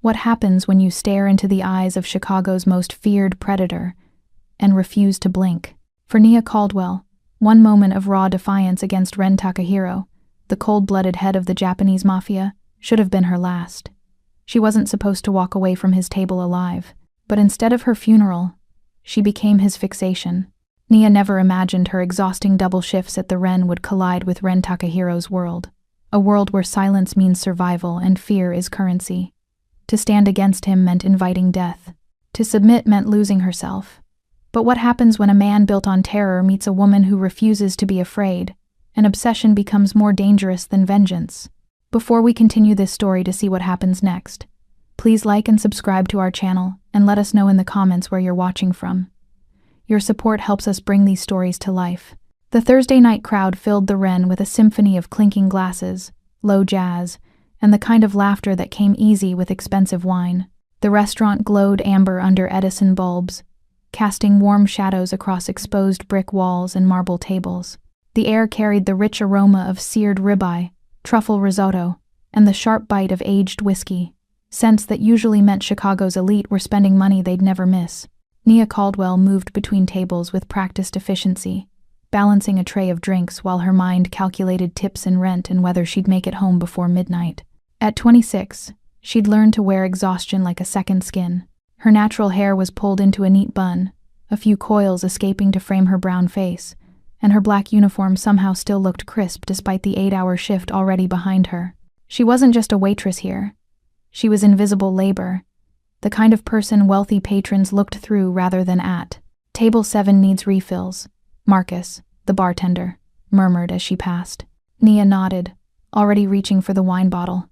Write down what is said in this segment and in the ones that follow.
What happens when you stare into the eyes of Chicago's most feared predator and refuse to blink? For Nia Caldwell, one moment of raw defiance against Ren Takahiro, the cold-blooded head of the Japanese Mafia, should have been her last. She wasn't supposed to walk away from his table alive, but instead of her funeral, she became his fixation. Nia never imagined her exhausting double shifts at the Ren would collide with Ren Takahiro's world, a world where silence means survival and fear is currency. To stand against him meant inviting death. To submit meant losing herself. But what happens when a man built on terror meets a woman who refuses to be afraid? An obsession becomes more dangerous than vengeance. Before we continue this story to see what happens next, please like and subscribe to our channel and let us know in the comments where you're watching from. Your support helps us bring these stories to life. The Thursday night crowd filled the Ren with a symphony of clinking glasses, low jazz, and the kind of laughter that came easy with expensive wine. The restaurant glowed amber under Edison bulbs, casting warm shadows across exposed brick walls and marble tables. The air carried the rich aroma of seared ribeye, truffle risotto, and the sharp bite of aged whiskey, scents that usually meant Chicago's elite were spending money they'd never miss. Nia Caldwell moved between tables with practiced efficiency, balancing a tray of drinks while her mind calculated tips and rent and whether she'd make it home before midnight. At 26, she'd learned to wear exhaustion like a second skin. Her natural hair was pulled into a neat bun, a few coils escaping to frame her brown face, and her black uniform somehow still looked crisp despite the 8-hour shift already behind her. She wasn't just a waitress here. She was invisible labor, the kind of person wealthy patrons looked through rather than at. "Table 7 needs refills," Marcus, the bartender, murmured as she passed. Nia nodded, already reaching for the wine bottle.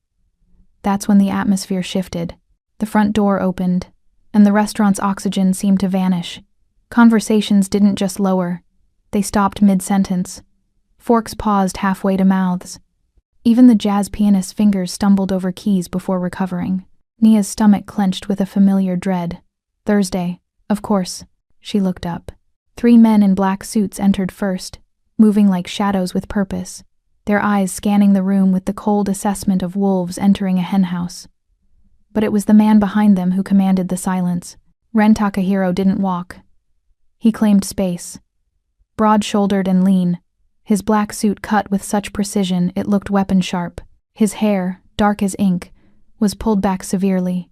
That's when the atmosphere shifted. The front door opened, and the restaurant's oxygen seemed to vanish. Conversations didn't just lower. They stopped mid-sentence. Forks paused halfway to mouths. Even the jazz pianist's fingers stumbled over keys before recovering. Nia's stomach clenched with a familiar dread. Thursday, of course. She looked up. 3 men in black suits entered first, moving like shadows with purpose, their eyes scanning the room with the cold assessment of wolves entering a henhouse. But it was the man behind them who commanded the silence. Ren Takahiro didn't walk. He claimed space. Broad-shouldered and lean, his black suit cut with such precision it looked weapon-sharp. His hair, dark as ink, was pulled back severely,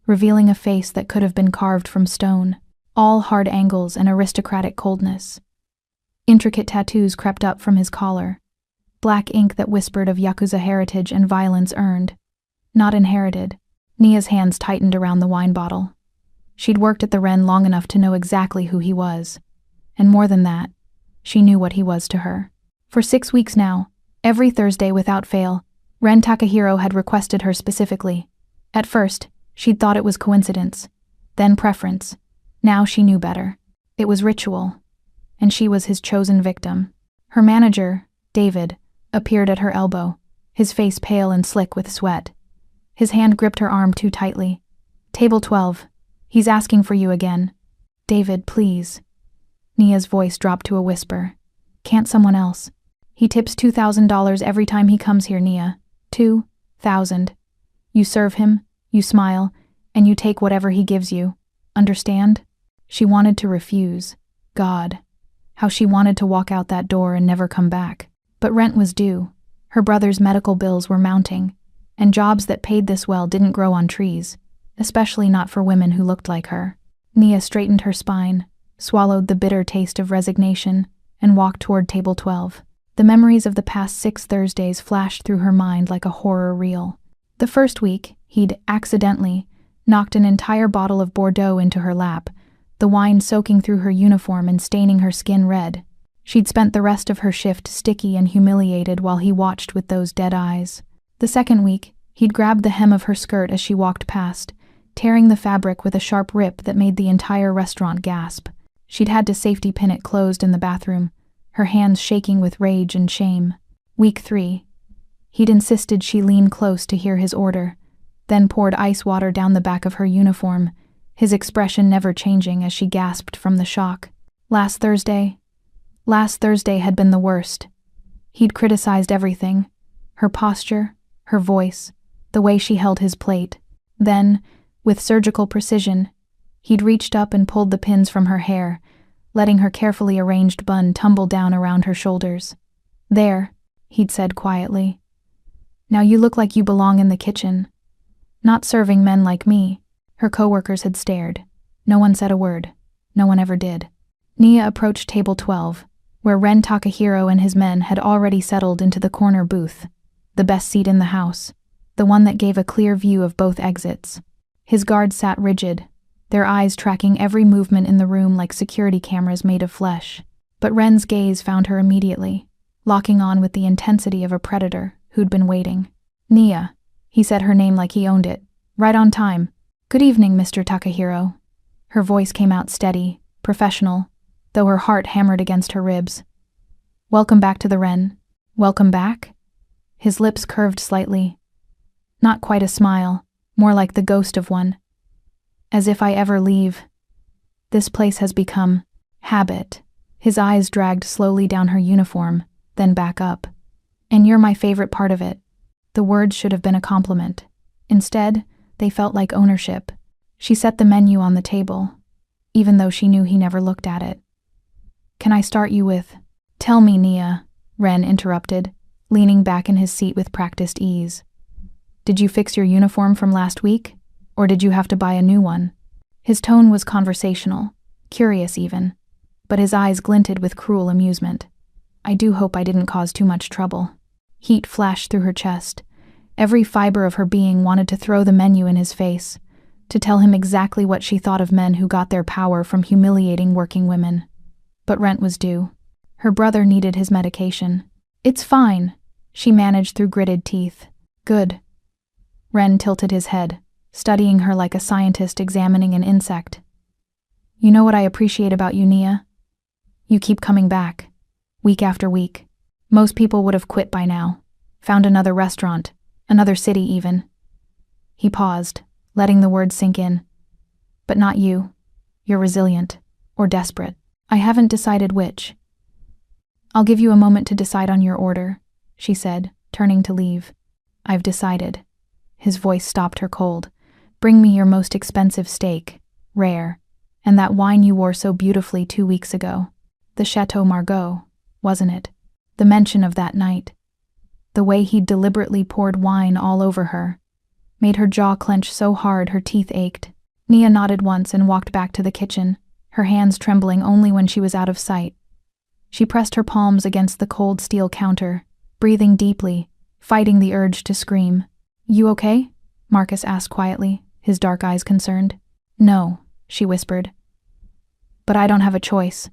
revealing a face that could have been carved from stone, all hard angles and aristocratic coldness. Intricate tattoos crept up from his collar, black ink that whispered of Yakuza heritage and violence earned, not inherited. Nia's hands tightened around the wine bottle. She'd worked at the Ren long enough to know exactly who he was, and more than that, she knew what he was to her. For 6 weeks now, every Thursday without fail, Ren Takahiro had requested her specifically. At first, she'd thought it was coincidence, then preference. Now she knew better. It was ritual, and she was his chosen victim. Her manager, David, appeared at her elbow, his face pale and slick with sweat. His hand gripped her arm too tightly. "Table 12. He's asking for you again." "David, please." Nia's voice dropped to a whisper. "Can't someone else? He tips $2,000 every time he comes here, Nia. 2,000. You serve him, you smile, and you take whatever he gives you. Understand?" She wanted to refuse. God, how she wanted to walk out that door and never come back. But rent was due. Her brother's medical bills were mounting, and jobs that paid this well didn't grow on trees, especially not for women who looked like her. Nia straightened her spine, swallowed the bitter taste of resignation, and walked toward table 12. The memories of the past 6 Thursdays flashed through her mind like a horror reel. The first week, he'd accidentally knocked an entire bottle of Bordeaux into her lap, the wine soaking through her uniform and staining her skin red. She'd spent the rest of her shift sticky and humiliated while he watched with those dead eyes. The second week, he'd grabbed the hem of her skirt as she walked past, tearing the fabric with a sharp rip that made the entire restaurant gasp. She'd had to safety pin it closed in the bathroom, her hands shaking with rage and shame. Week 3. He'd insisted she lean close to hear his order, then poured ice water down the back of her uniform, his expression never changing as she gasped from the shock. Last Thursday had been the worst. He'd criticized everything, her posture, her voice, the way she held his plate. Then, with surgical precision, he'd reached up and pulled the pins from her hair, letting her carefully arranged bun tumble down around her shoulders. "There," he'd said quietly. "Now you look like you belong in the kitchen. Not serving men like me." Her coworkers had stared. No one said a word. No one ever did. Nia approached table 12, where Ren Takahiro and his men had already settled into the corner booth, the best seat in the house, the one that gave a clear view of both exits. His guards sat rigid, their eyes tracking every movement in the room like security cameras made of flesh. But Ren's gaze found her immediately, locking on with the intensity of a predator who'd been waiting. "Nia," he said her name like he owned it, right on time. "Good evening, Mr. Takahiro." Her voice came out steady, professional, though her heart hammered against her ribs. "Welcome back to the Ren." "Welcome back?" His lips curved slightly. Not quite a smile, more like the ghost of one. "As if I ever leave. This place has become habit." His eyes dragged slowly down her uniform, then back up. "And you're my favorite part of it." The words should have been a compliment. Instead, they felt like ownership. She set the menu on the table, even though she knew he never looked at it. "Can I start you with—" "Tell me, Nia," Ren interrupted, leaning back in his seat with practiced ease. "Did you fix your uniform from last week, or did you have to buy a new one?" His tone was conversational, curious even, but his eyes glinted with cruel amusement. "I do hope I didn't cause too much trouble." Heat flashed through her chest. Every fiber of her being wanted to throw the menu in his face, to tell him exactly what she thought of men who got their power from humiliating working women. But rent was due. Her brother needed his medication. "It's fine," she managed through gritted teeth. "Good." Ren tilted his head, studying her like a scientist examining an insect. "You know what I appreciate about you, Nia? You keep coming back, week after week. Most people would have quit by now, found another restaurant, another city even." He paused, letting the words sink in. "But not you. You're resilient, or desperate. I haven't decided which." "I'll give you a moment to decide on your order," she said, turning to leave. "I've decided." His voice stopped her cold. "Bring me your most expensive steak, rare, and that wine you wore so beautifully 2 weeks ago. The Chateau Margaux, wasn't it? The mention of that night. The way he'd deliberately poured wine all over her made her jaw clench so hard her teeth ached. Nia nodded once and walked back to the kitchen, her hands trembling only when she was out of sight. She pressed her palms against the cold steel counter, breathing deeply, fighting the urge to scream. "You okay?" Marcus asked quietly, his dark eyes concerned. "No," she whispered. "But I don't have a choice."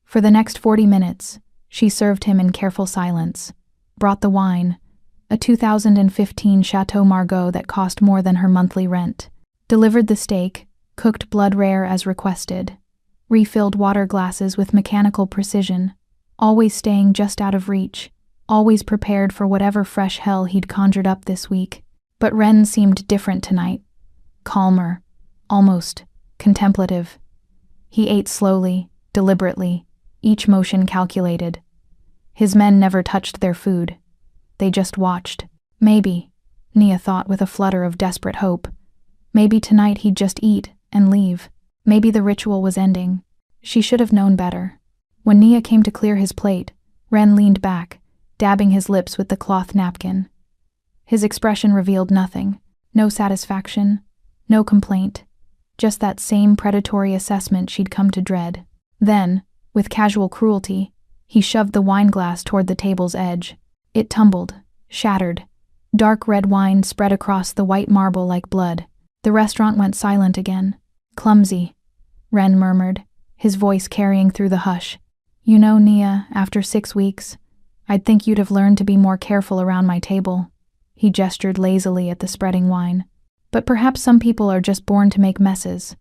For the next 40 minutes, she served him in careful silence, brought the wine, a 2015 Chateau Margaux that cost more than her monthly rent, delivered the steak, cooked blood rare as requested, refilled water glasses with mechanical precision, always staying just out of reach, always prepared for whatever fresh hell he'd conjured up this week. But Ren seemed different tonight, calmer, almost contemplative. He ate slowly, deliberately, each motion calculated. His men never touched their food. They just watched. Maybe, Nia thought with a flutter of desperate hope, maybe tonight he'd just eat and leave. Maybe the ritual was ending. She should have known better. When Nia came to clear his plate, Ren leaned back, dabbing his lips with the cloth napkin. His expression revealed nothing. No satisfaction, no complaint, just that same predatory assessment she'd come to dread. Then, with casual cruelty, he shoved the wine glass toward the table's edge. It tumbled, shattered. Dark red wine spread across the white marble like blood. The restaurant went silent again. "Clumsy," Ren murmured, his voice carrying through the hush. "You know, Nia, after 6 weeks, I'd think you'd have learned to be more careful around my table." He gestured lazily at the spreading wine. "But perhaps some people are just born to make messes."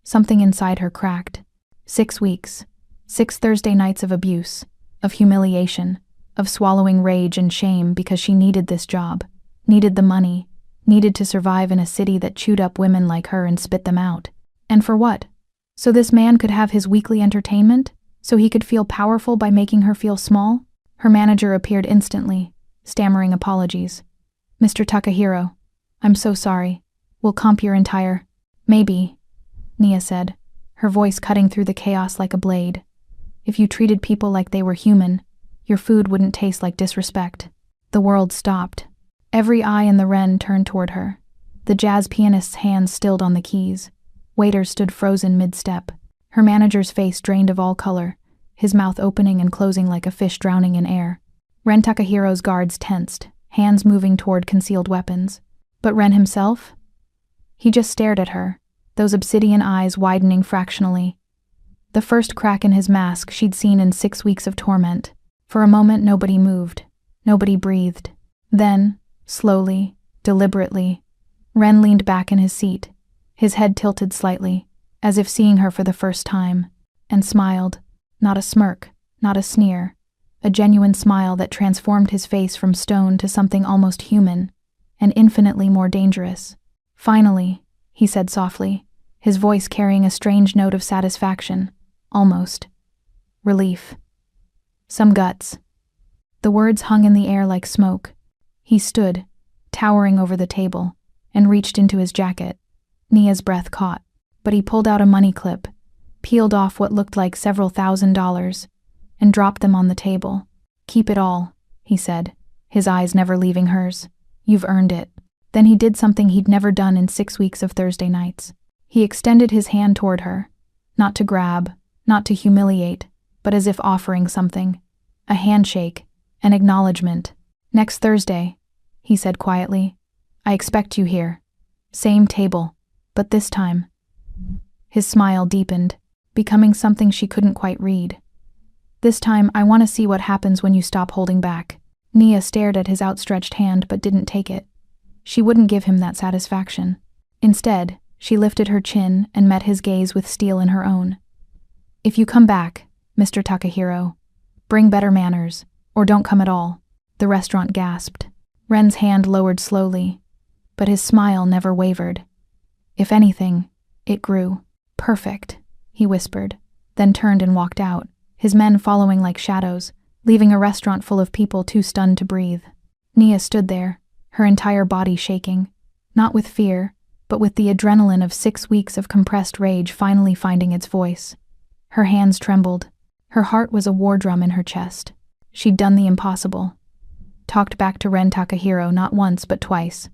Something inside her cracked. 6 weeks. 6 Thursday nights of abuse, of humiliation, of swallowing rage and shame because she needed this job, needed the money, needed to survive in a city that chewed up women like her and spit them out. And for what? So this man could have his weekly entertainment? So he could feel powerful by making her feel small? Her manager appeared instantly, stammering apologies. "Mr. Takahiro, I'm so sorry. We'll comp your entire— Maybe, Nia said, her voice cutting through the chaos like a blade. If you treated people like they were human, your food wouldn't taste like disrespect. The world stopped. Every eye in the Wren turned toward her. The jazz pianist's hands stilled on the keys. Waiter stood frozen mid-step. Her manager's face drained of all color, his mouth opening and closing like a fish drowning in air. Ren Takahiro's guards tensed, hands moving toward concealed weapons. But Ren himself? He just stared at her, those obsidian eyes widening fractionally. The first crack in his mask she'd seen in 6 weeks of torment. For a moment nobody moved, nobody breathed. Then, slowly, deliberately, Ren leaned back in his seat, his head tilted slightly, as if seeing her for the first time, and smiled. Not a smirk, not a sneer, a genuine smile that transformed his face from stone to something almost human, and infinitely more dangerous. Finally, he said softly, his voice carrying a strange note of satisfaction, almost relief. Some guts. The words hung in the air like smoke. He stood, towering over the table, and reached into his jacket. Nia's breath caught, but he pulled out a money clip, peeled off what looked like several $1,000s, and dropped them on the table. Keep it all, he said, his eyes never leaving hers. You've earned it. Then he did something he'd never done in 6 weeks of Thursday nights. He extended his hand toward her, not to grab, not to humiliate, but as if offering something. A handshake, an acknowledgement. Next Thursday, he said quietly. I expect you here. Same table, but this time. His smile deepened, becoming something she couldn't quite read. This time, I want to see what happens when you stop holding back. Nia stared at his outstretched hand but didn't take it. She wouldn't give him that satisfaction. Instead, she lifted her chin and met his gaze with steel in her own. If you come back, Mr. Takahiro, bring better manners, or don't come at all, the restaurant gasped. Ren's hand lowered slowly, but his smile never wavered. If anything, it grew. Perfect, he whispered, then turned and walked out, his men following like shadows, leaving a restaurant full of people too stunned to breathe. Nia stood there, her entire body shaking, not with fear, but with the adrenaline of 6 weeks of compressed rage finally finding its voice. Her hands trembled. Her heart was a war drum in her chest. She'd done the impossible. Talked back to Ren Takahiro not once but twice,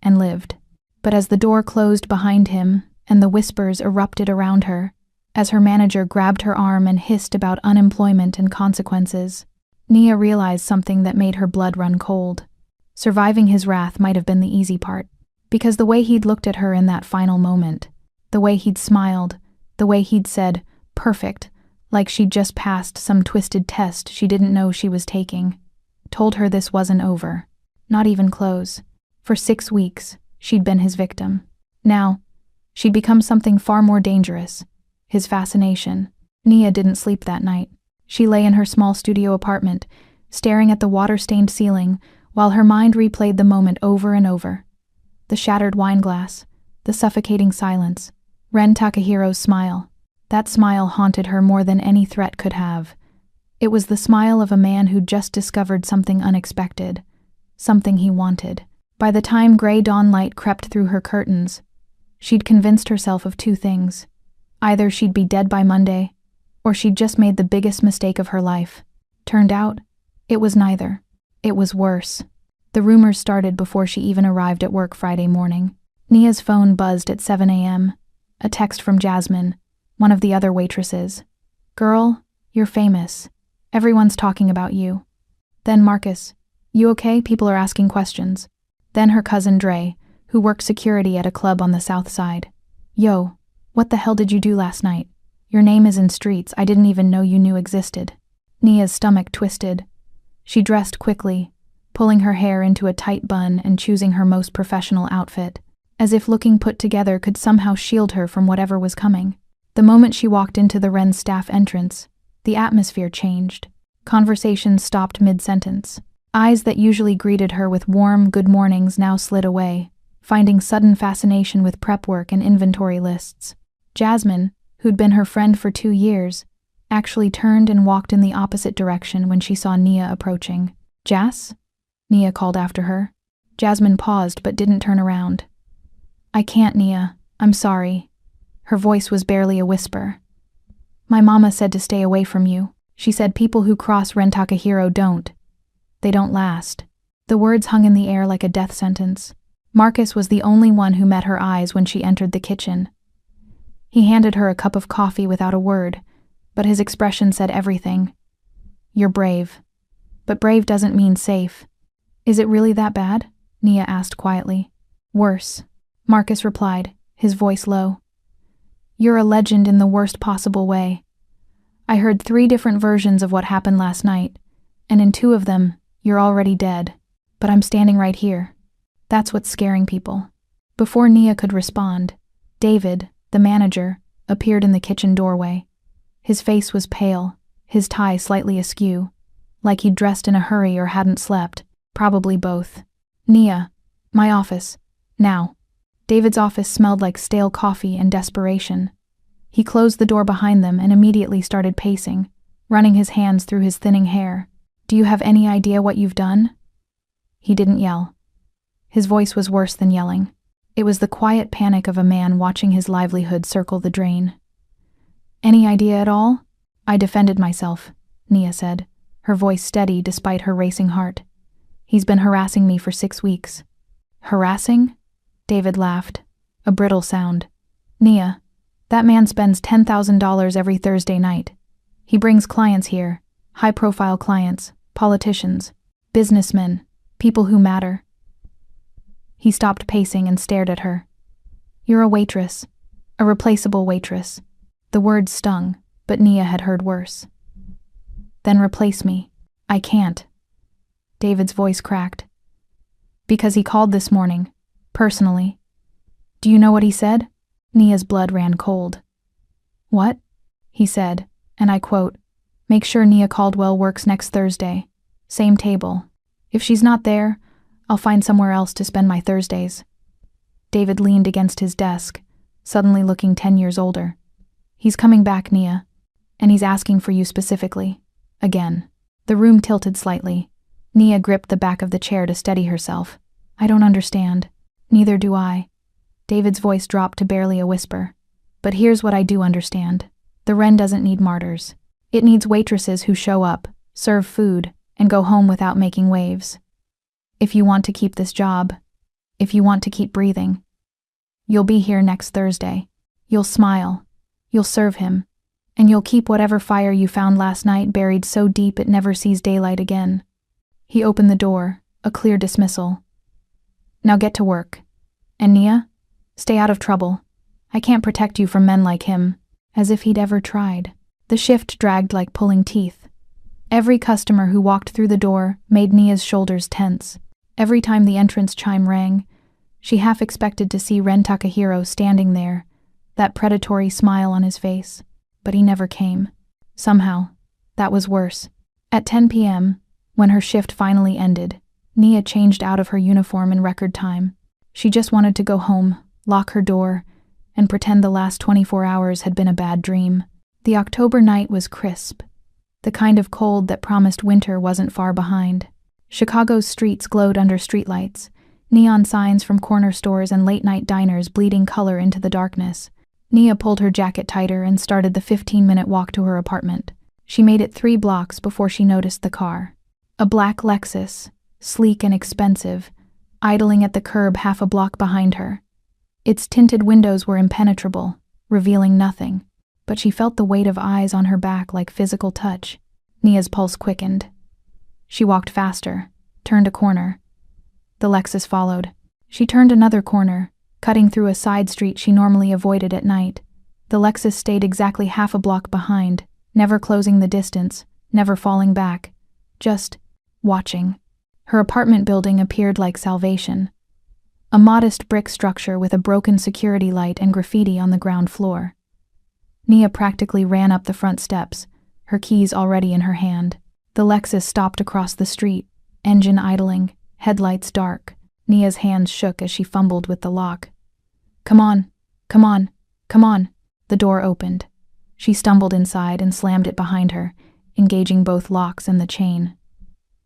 and lived. But as the door closed behind him and the whispers erupted around her, as her manager grabbed her arm and hissed about unemployment and consequences, Nia realized something that made her blood run cold. Surviving his wrath might have been the easy part, because the way he'd looked at her in that final moment, the way he'd smiled, the way he'd said, perfect, like she'd just passed some twisted test she didn't know she was taking, told her this wasn't over. Not even close. For 6 weeks, she'd been his victim. Now, she'd become something far more dangerous. His fascination. Nia didn't sleep that night. She lay in her small studio apartment, staring at the water-stained ceiling, while her mind replayed the moment over and over. The shattered wine glass, the suffocating silence, Ren Takahiro's smile. That smile haunted her more than any threat could have. It was the smile of a man who'd just discovered something unexpected, something he wanted. By the time gray dawn light crept through her curtains, she'd convinced herself of 2 things. Either she'd be dead by Monday, or she'd just made the biggest mistake of her life. Turned out, it was neither. It was worse. The rumors started before she even arrived at work Friday morning. Nia's phone buzzed at 7 a.m. A text from Jasmine, one of the other waitresses. Girl, you're famous. Everyone's talking about you. Then Marcus, you okay? People are asking questions. Then her cousin Dre, who worked security at a club on the south side. Yo, what the hell did you do last night? Your name is in streets I didn't even know you knew existed. Nia's stomach twisted. She dressed quickly, pulling her hair into a tight bun and choosing her most professional outfit, as if looking put together could somehow shield her from whatever was coming. The moment she walked into the Wren staff entrance, the atmosphere changed. Conversations stopped mid-sentence. Eyes that usually greeted her with warm good mornings now slid away, finding sudden fascination with prep work and inventory lists. Jasmine, who'd been her friend for 2 years, actually turned and walked in the opposite direction when she saw Nia approaching. Jas? Nia called after her. Jasmine paused but didn't turn around. I can't, Nia. I'm sorry. Her voice was barely a whisper. My mama said to stay away from you. She said people who cross Ren Takahiro don't. They don't last. The words hung in the air like a death sentence. Marcus was the only one who met her eyes when she entered the kitchen. He handed her a cup of coffee without a word, but his expression said everything. You're brave. But brave doesn't mean safe. Is it really that bad? Nia asked quietly. Worse, Marcus replied, his voice low. You're a legend in the worst possible way. I heard 3 different versions of what happened last night, and in 2 of them, you're already dead. But I'm standing right here. That's what's scaring people. Before Nia could respond, David, the manager, appeared in the kitchen doorway. His face was pale, his tie slightly askew, like he'd dressed in a hurry or hadn't slept, probably both. Nia, my office, now. David's office smelled like stale coffee and desperation. He closed the door behind them and immediately started pacing, running his hands through his thinning hair. Do you have any idea what you've done? He didn't yell. His voice was worse than yelling. It was the quiet panic of a man watching his livelihood circle the drain. Any idea at all? I defended myself, Nia said, her voice steady despite her racing heart. He's been harassing me for 6 weeks. Harassing? David laughed, a brittle sound. Nia, that man spends $10,000 every Thursday night. He brings clients here, high-profile clients, politicians, businessmen, people who matter. He stopped pacing and stared at her. You're a waitress, a replaceable waitress. The words stung, but Nia had heard worse. Then replace me. I can't. David's voice cracked. Because he called this morning. Personally. Do you know what he said? Nia's blood ran cold. What? He said, and I quote, make sure Nia Caldwell works next Thursday. Same table. If she's not there, I'll find somewhere else to spend my Thursdays. David leaned against his desk, suddenly looking 10 years older. He's coming back, Nia, and he's asking for you specifically. Again. The room tilted slightly. Nia gripped the back of the chair to steady herself. I don't understand. Neither do I. David's voice dropped to barely a whisper. But here's what I do understand. The Ren doesn't need martyrs. It needs waitresses who show up, serve food, and go home without making waves. If you want to keep this job, if you want to keep breathing, you'll be here next Thursday. You'll smile. You'll serve him. And you'll keep whatever fire you found last night buried so deep it never sees daylight again. He opened the door, a clear dismissal. Now get to work. And Nia, stay out of trouble. I can't protect you from men like him. As if he'd ever tried. The shift dragged like pulling teeth. Every customer who walked through the door made Nia's shoulders tense. Every time the entrance chime rang, she half expected to see Ren Takahiro standing there, that predatory smile on his face. But he never came. Somehow, that was worse. At 10 p.m., when her shift finally ended, Nia changed out of her uniform in record time. She just wanted to go home, lock her door, and pretend the last 24 hours had been a bad dream. The October night was crisp, the kind of cold that promised winter wasn't far behind. Chicago's streets glowed under streetlights, neon signs from corner stores and late-night diners bleeding color into the darkness. Nia pulled her jacket tighter and started the 15-minute walk to her apartment. She made it 3 blocks before she noticed the car. A black Lexus, sleek and expensive, idling at the curb half a block behind her. Its tinted windows were impenetrable, revealing nothing, but she felt the weight of eyes on her back like physical touch. Nia's pulse quickened. She walked faster, turned a corner. The Lexus followed. She turned another corner, cutting through a side street she normally avoided at night. The Lexus stayed exactly half a block behind, never closing the distance, never falling back, just watching. Her apartment building appeared like salvation. A modest brick structure with a broken security light and graffiti on the ground floor. Nia practically ran up the front steps, her keys already in her hand. The Lexus stopped across the street, engine idling, headlights dark. Nia's hands shook as she fumbled with the lock. Come on, come on, come on. The door opened. She stumbled inside and slammed it behind her, engaging both locks and the chain.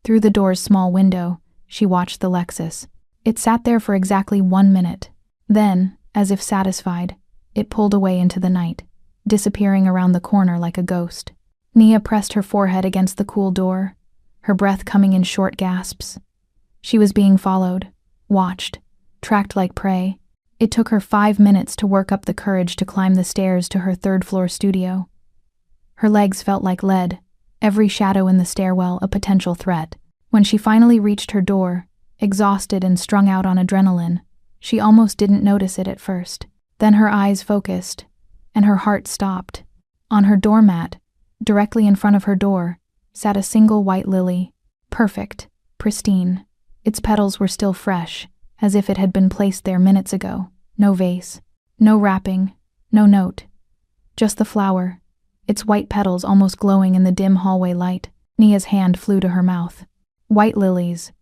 Through the door's small window, she watched the Lexus. It sat there for exactly 1 minute. Then, As if satisfied, it pulled away into the night, disappearing around the corner like a ghost. Nia pressed her forehead against the cool door, her breath coming in short gasps. She was being followed, watched, tracked like prey. It took her 5 minutes to work up the courage to climb the stairs to her third-floor studio. Her legs felt like lead, every shadow in the stairwell a potential threat. When she finally reached her door, exhausted and strung out on adrenaline, she almost didn't notice it at first. Then her eyes focused, and her heart stopped. On her doormat, directly in front of her door, sat a single white lily. Perfect, pristine. Its petals were still fresh, as if it had been placed there minutes ago. No vase, no wrapping, no note. Just the flower, its white petals almost glowing in the dim hallway light. Nia's hand flew to her mouth. White lilies.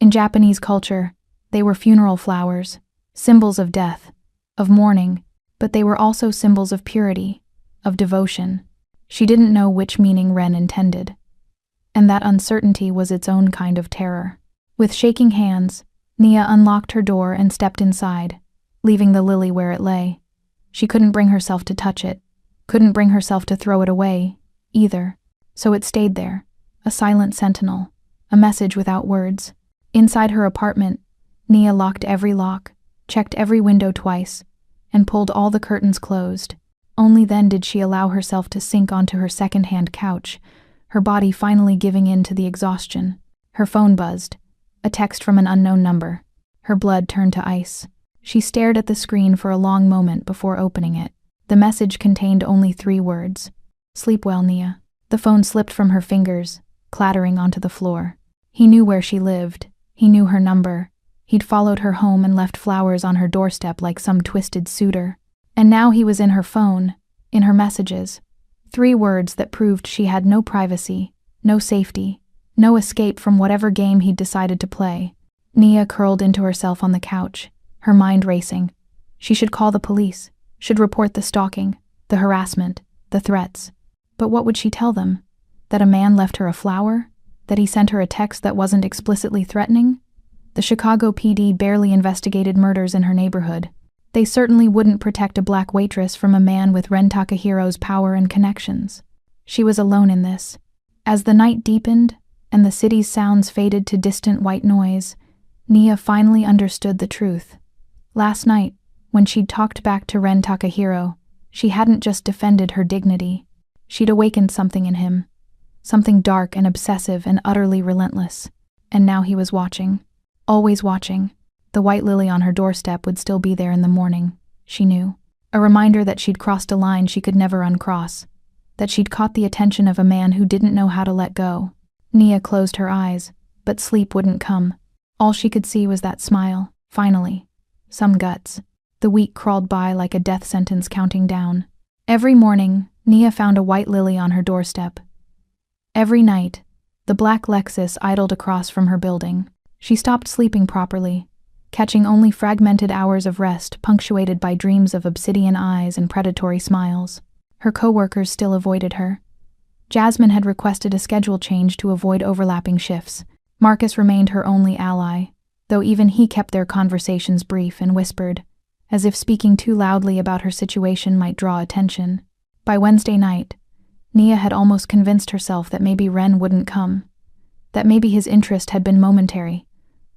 In Japanese culture, they were funeral flowers, symbols of death, of mourning, but they were also symbols of purity, of devotion. She didn't know which meaning Ren intended, and that uncertainty was its own kind of terror. With shaking hands, Nia unlocked her door and stepped inside, leaving the lily where it lay. She couldn't bring herself to touch it, couldn't bring herself to throw it away, either. So it stayed there, a silent sentinel, a message without words. Inside her apartment, Nia locked every lock, checked every window twice, and pulled all the curtains closed. Only then did she allow herself to sink onto her second-hand couch, her body finally giving in to the exhaustion. Her phone buzzed, a text from an unknown number. Her blood turned to ice. She stared at the screen for a long moment before opening it. The message contained only 3 words. "Sleep well, Nia." The phone slipped from her fingers, clattering onto the floor. He knew where she lived. He knew her number. He'd followed her home and left flowers on her doorstep like some twisted suitor. And now he was in her phone, in her messages. 3 words that proved she had no privacy, no safety, no escape from whatever game he'd decided to play. Nia curled into herself on the couch, her mind racing. She should call the police, should report the stalking, the harassment, the threats. But what would she tell them? That a man left her a flower? That he sent her a text that wasn't explicitly threatening? The Chicago PD barely investigated murders in her neighborhood. They certainly wouldn't protect a black waitress from a man with Ren Takahiro's power and connections. She was alone in this. As the night deepened, and the city's sounds faded to distant white noise, Nia finally understood the truth. Last night, when she'd talked back to Ren Takahiro, she hadn't just defended her dignity. She'd awakened something in him. Something dark and obsessive and utterly relentless. And now he was watching. Always watching. The white lily on her doorstep would still be there in the morning, she knew. A reminder that she'd crossed a line she could never uncross. That she'd caught the attention of a man who didn't know how to let go. Nia closed her eyes, but sleep wouldn't come. All she could see was that smile, finally. Some guts. The week crawled by like a death sentence counting down. Every morning, Nia found a white lily on her doorstep. Every night, the black Lexus idled across from her building. She stopped sleeping properly, catching only fragmented hours of rest punctuated by dreams of obsidian eyes and predatory smiles. Her coworkers still avoided her. Jasmine had requested a schedule change to avoid overlapping shifts. Marcus remained her only ally, though even he kept their conversations brief and whispered, as if speaking too loudly about her situation might draw attention. By Wednesday night, Nia had almost convinced herself that maybe Ren wouldn't come, that maybe his interest had been momentary,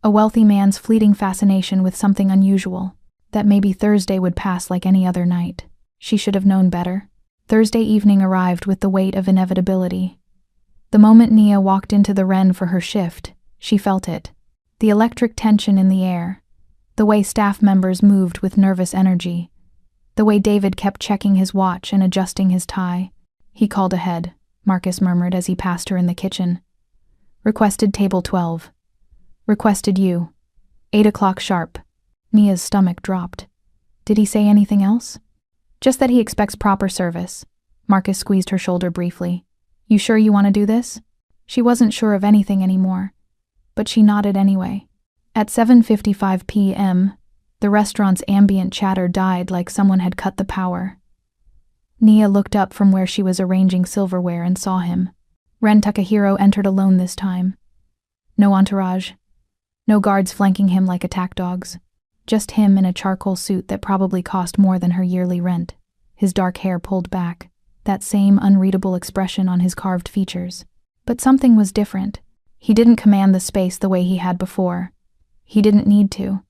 a wealthy man's fleeting fascination with something unusual, that maybe Thursday would pass like any other night. She should have known better. Thursday evening arrived with the weight of inevitability. The moment Nia walked into the Ren for her shift, she felt it. The electric tension in the air, the way staff members moved with nervous energy, the way David kept checking his watch and adjusting his tie. He called ahead, Marcus murmured as he passed her in the kitchen. Requested table 12. Requested you. 8 o'clock sharp. Nia's stomach dropped. Did he say anything else? Just that he expects proper service. Marcus squeezed her shoulder briefly. You sure you want to do this? She wasn't sure of anything anymore, but she nodded anyway. At 7:55 p.m., the restaurant's ambient chatter died like someone had cut the power. Nia looked up from where she was arranging silverware and saw him. Ren Takahiro entered alone this time. No entourage. No guards flanking him like attack dogs. Just him in a charcoal suit that probably cost more than her yearly rent. His dark hair pulled back, that same unreadable expression on his carved features. But something was different. He didn't command the space the way he had before. He didn't need to.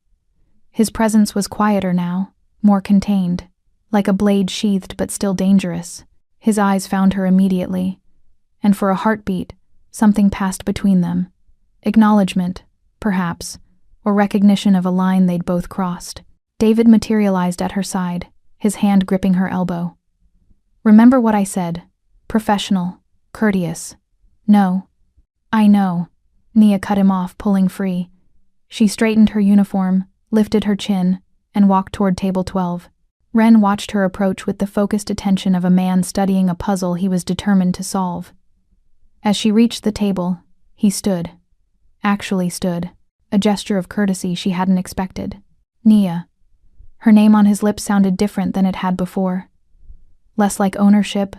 His presence was quieter now, more contained, like a blade sheathed but still dangerous. His eyes found her immediately, and for a heartbeat, something passed between them. Acknowledgement, perhaps, or recognition of a line they'd both crossed. David materialized at her side, his hand gripping her elbow. "Remember what I said. Professional, courteous." "No." "I know." Nia cut him off, pulling free. She straightened her uniform, lifted her chin, and walked toward table 12. Ren watched her approach with the focused attention of a man studying a puzzle he was determined to solve. As she reached the table, he stood. Actually stood, a gesture of courtesy she hadn't expected. Nia. Her name on his lips sounded different than it had before. Less like ownership,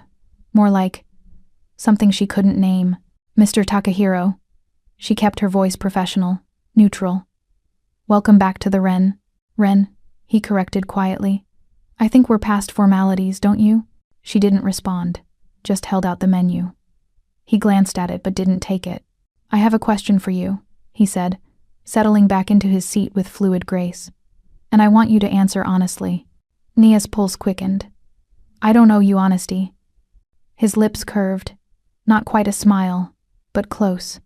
more like something she couldn't name. "Mr. Takahiro." She kept her voice professional, neutral. "Welcome back to the Ren." "Ren," he corrected quietly. "I think we're past formalities, don't you?" She didn't respond, just held out the menu. He glanced at it but didn't take it. "I have a question for you," he said, settling back into his seat with fluid grace. "And I want you to answer honestly." Nia's pulse quickened. "I don't owe you honesty." His lips curved, not quite a smile, but close.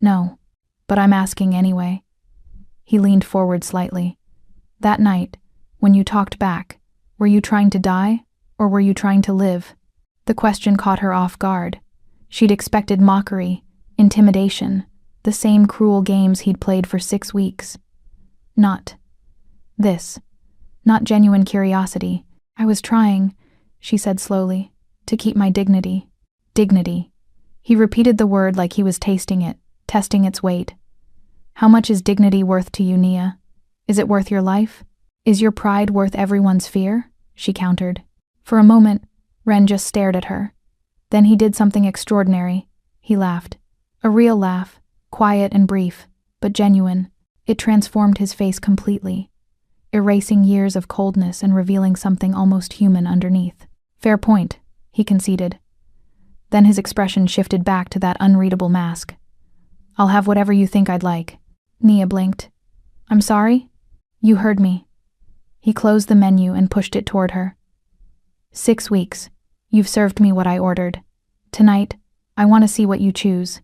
"No, but I'm asking anyway." He leaned forward slightly. "That night, when you talked back, were you trying to die, or were you trying to live?" The question caught her off guard. She'd expected mockery, intimidation, the same cruel games he'd played for 6 weeks. Not this. Not genuine curiosity. "I was trying," she said slowly, "to keep my dignity." Dignity. He repeated the word like he was tasting it, testing its weight. "How much is dignity worth to you, Nia? Is it worth your life? Is your pride worth everyone's fear?" She countered. For a moment, Ren just stared at her. Then he did something extraordinary. He laughed. A real laugh, quiet and brief, but genuine. It transformed his face completely, erasing years of coldness and revealing something almost human underneath. "Fair point," he conceded. Then his expression shifted back to that unreadable mask. "I'll have whatever you think I'd like." Nia blinked. "I'm sorry?" "You heard me." He closed the menu and pushed it toward her. 6 weeks. You've served me what I ordered. Tonight, I want to see what you choose.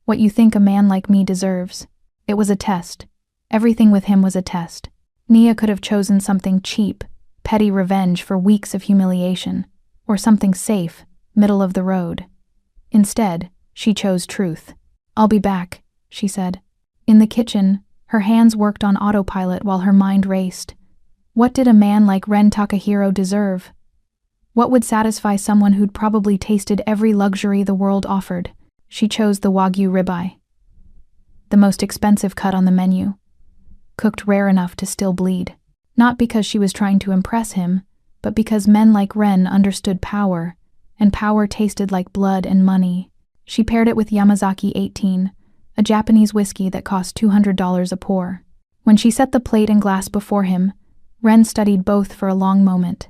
What you think a man like me deserves. It was a test. Everything with him was a test. Nia could have chosen something cheap, petty revenge for weeks of humiliation, or something safe, middle of the road. Instead, she chose truth. "I'll be back," she said. In the kitchen, her hands worked on autopilot while her mind raced. What did a man like Ren Takahiro deserve? What would satisfy someone who'd probably tasted every luxury the world offered? She chose the Wagyu ribeye, the most expensive cut on the menu, cooked rare enough to still bleed. Not because she was trying to impress him, but because men like Ren understood power, and power tasted like blood and money. She paired it with Yamazaki 18, a Japanese whiskey that cost $200 a pour. When she set the plate and glass before him, Ren studied both for a long moment.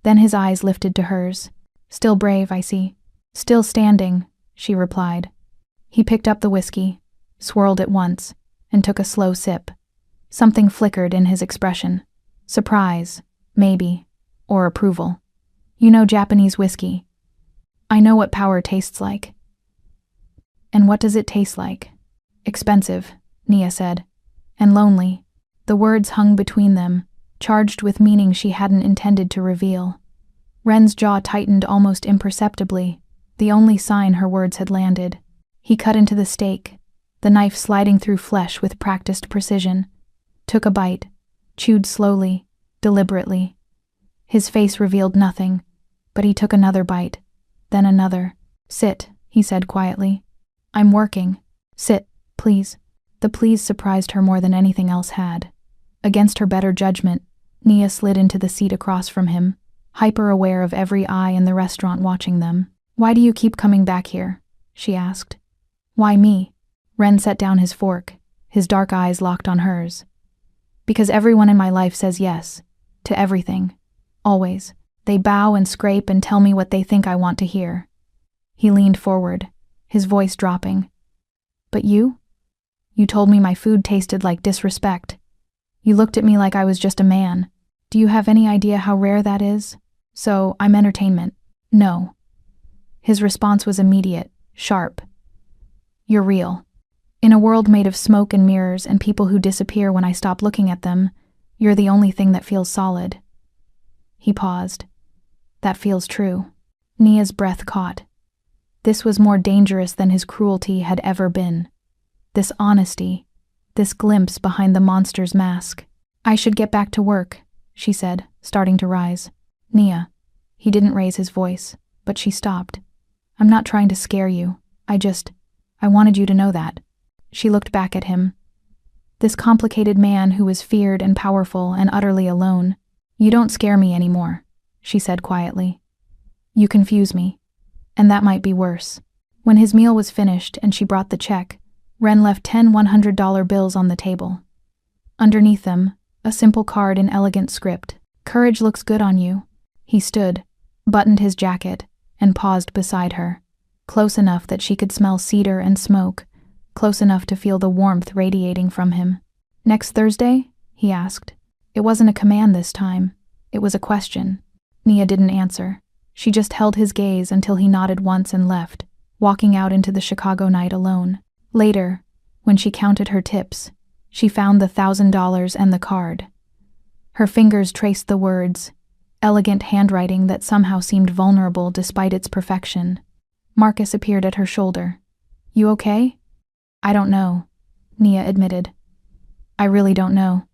Then his eyes lifted to hers. "Still brave, I see." "Still standing," she replied. He picked up the whiskey, swirled it once, and took a slow sip. Something flickered in his expression. Surprise, maybe, or approval. "You know Japanese whiskey. I know what power tastes like." "And what does it taste like?" "Expensive," Nia said. "And lonely." The words hung between them, charged with meaning she hadn't intended to reveal. Ren's jaw tightened almost imperceptibly, the only sign her words had landed. He cut into the steak, the knife sliding through flesh with practiced precision, took a bite, chewed slowly, deliberately. His face revealed nothing, but he took another bite, then another. "Sit," he said quietly. "I'm working." "Sit, please." The please surprised her more than anything else had. Against her better judgment, Nia slid into the seat across from him, hyper-aware of every eye in the restaurant watching them. "Why do you keep coming back here?" she asked. "Why me?" Ren set down his fork, his dark eyes locked on hers. Because everyone in my life says yes. To everything. Always. They bow and scrape and tell me what they think I want to hear. He leaned forward, his voice dropping. But you? You told me my food tasted like disrespect. You looked at me like I was just a man. Do you have any idea how rare that is? So, I'm entertainment. No. His response was immediate, sharp. You're real. In a world made of smoke and mirrors and people who disappear when I stop looking at them, you're the only thing that feels solid. He paused. That feels true. Nia's breath caught. This was more dangerous than his cruelty had ever been. This honesty, this glimpse behind the monster's mask. I should get back to work, she said, starting to rise. Nia. He didn't raise his voice, but she stopped. I'm not trying to scare you. I wanted you to know that. She looked back at him. This complicated man who was feared and powerful and utterly alone. You don't scare me anymore, she said quietly. You confuse me. And that might be worse. When his meal was finished and she brought the check, Ren left 10 $100 bills on the table. Underneath them, a simple card in elegant script. Courage looks good on you. He stood, buttoned his jacket, and paused beside her, close enough that she could smell cedar and smoke, close enough to feel the warmth radiating from him. Next Thursday? He asked. It wasn't a command this time. It was a question. Nia didn't answer. She just held his gaze until he nodded once and left, walking out into the Chicago night alone. Later, when she counted her tips, she found the $1,000 and the card. Her fingers traced the words, elegant handwriting that somehow seemed vulnerable despite its perfection. Marcus appeared at her shoulder. You okay? I don't know, Nia admitted. I really don't know.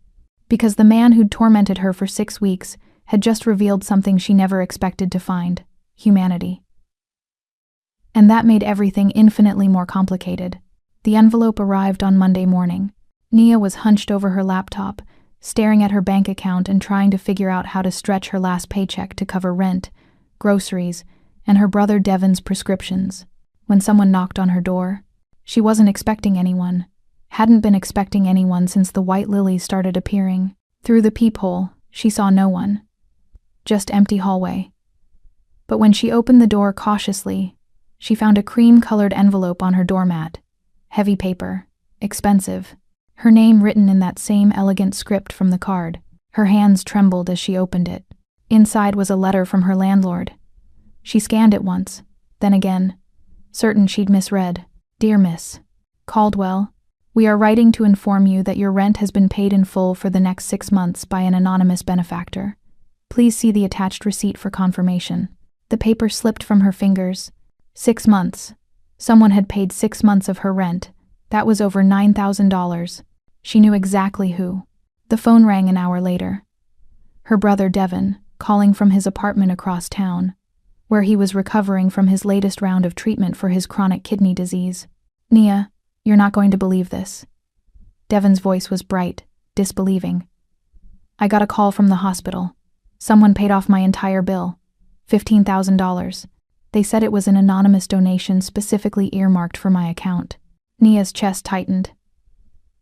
Because the man who'd tormented her for 6 weeks had just revealed something she never expected to find: humanity. And that made everything infinitely more complicated. The envelope arrived on Monday morning. Nia was hunched over her laptop, staring at her bank account and trying to figure out how to stretch her last paycheck to cover rent, groceries, and her brother Devin's prescriptions. When someone knocked on her door, she wasn't expecting anyone. Hadn't been expecting anyone since the white lilies started appearing. Through the peephole, she saw no one. Just empty hallway. But when she opened the door cautiously, she found a cream-colored envelope on her doormat. Heavy paper. Expensive. Her name written in that same elegant script from the card. Her hands trembled as she opened it. Inside was a letter from her landlord. She scanned it once, then again, certain she'd misread. Dear Miss Caldwell, we are writing to inform you that your rent has been paid in full for the next 6 months by an anonymous benefactor. Please see the attached receipt for confirmation. The paper slipped from her fingers. 6 months. Someone had paid 6 months of her rent. That was over $9,000. She knew exactly who. The phone rang an hour later. Her brother Devin, calling from his apartment across town, where he was recovering from his latest round of treatment for his chronic kidney disease. Nia, you're not going to believe this. Devin's voice was bright, disbelieving. I got a call from the hospital. Someone paid off my entire bill. $15,000. They said it was an anonymous donation specifically earmarked for my account. Nia's chest tightened.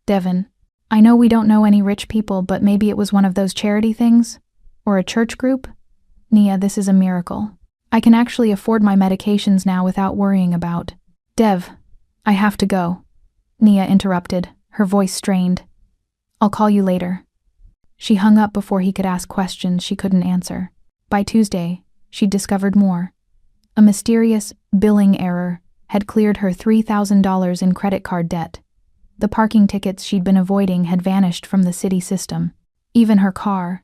Devin, I know we don't know any rich people, but maybe it was one of those charity things? Or a church group? Nia, this is a miracle. I can actually afford my medications now without worrying about. Dev, I have to go. Nia interrupted, her voice strained. I'll call you later. She hung up before he could ask questions she couldn't answer. By Tuesday, she'd discovered more. A mysterious billing error had cleared her $3,000 in credit card debt. The parking tickets she'd been avoiding had vanished from the city system. Even her car,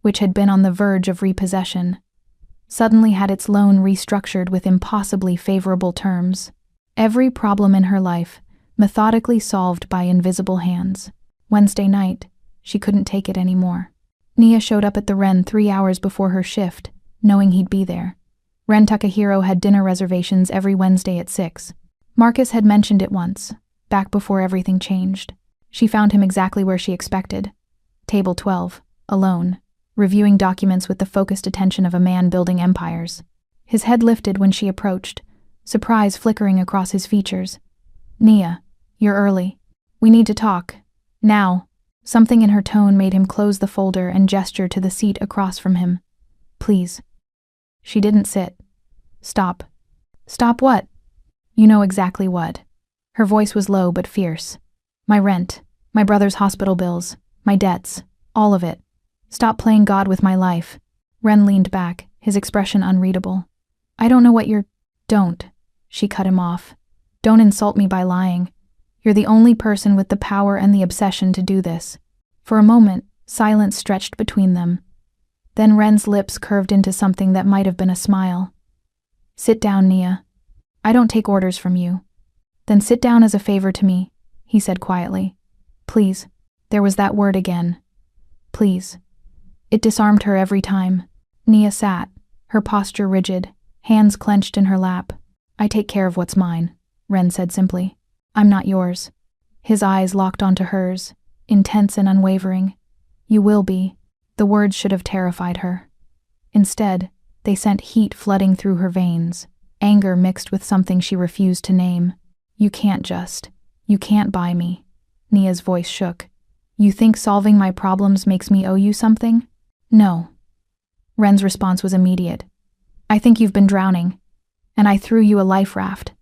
which had been on the verge of repossession, suddenly had its loan restructured with impossibly favorable terms. Every problem in her life, methodically solved by invisible hands. Wednesday night, she couldn't take it anymore. Nia showed up at the Ren 3 hours before her shift, knowing he'd be there. Ren Takahiro had dinner reservations every Wednesday at 6. Marcus had mentioned it once, back before everything changed. She found him exactly where she expected. Table 12, alone, reviewing documents with the focused attention of a man building empires. His head lifted when she approached, surprise flickering across his features. Nia, you're early. We need to talk. Now. Something in her tone made him close the folder and gesture to the seat across from him. Please. She didn't sit. Stop. Stop what? You know exactly what. Her voice was low but fierce. My rent, my brother's hospital bills, my debts, all of it. Stop playing God with my life. Ren leaned back, his expression unreadable. I don't know what you're— Don't. She cut him off. Don't insult me by lying. You're the only person with the power and the obsession to do this. For a moment, silence stretched between them. Then Ren's lips curved into something that might have been a smile. Sit down, Nia. I don't take orders from you. Then sit down as a favor to me, he said quietly. Please. There was that word again. Please. It disarmed her every time. Nia sat, her posture rigid, hands clenched in her lap. I take care of what's mine, Ren said simply. I'm not yours. His eyes locked onto hers, intense and unwavering. You will be. The words should have terrified her. Instead, they sent heat flooding through her veins, anger mixed with something she refused to name. You can't buy me. Nia's voice shook. You think solving my problems makes me owe you something? No. Ren's response was immediate. I think you've been drowning, and I threw you a life raft.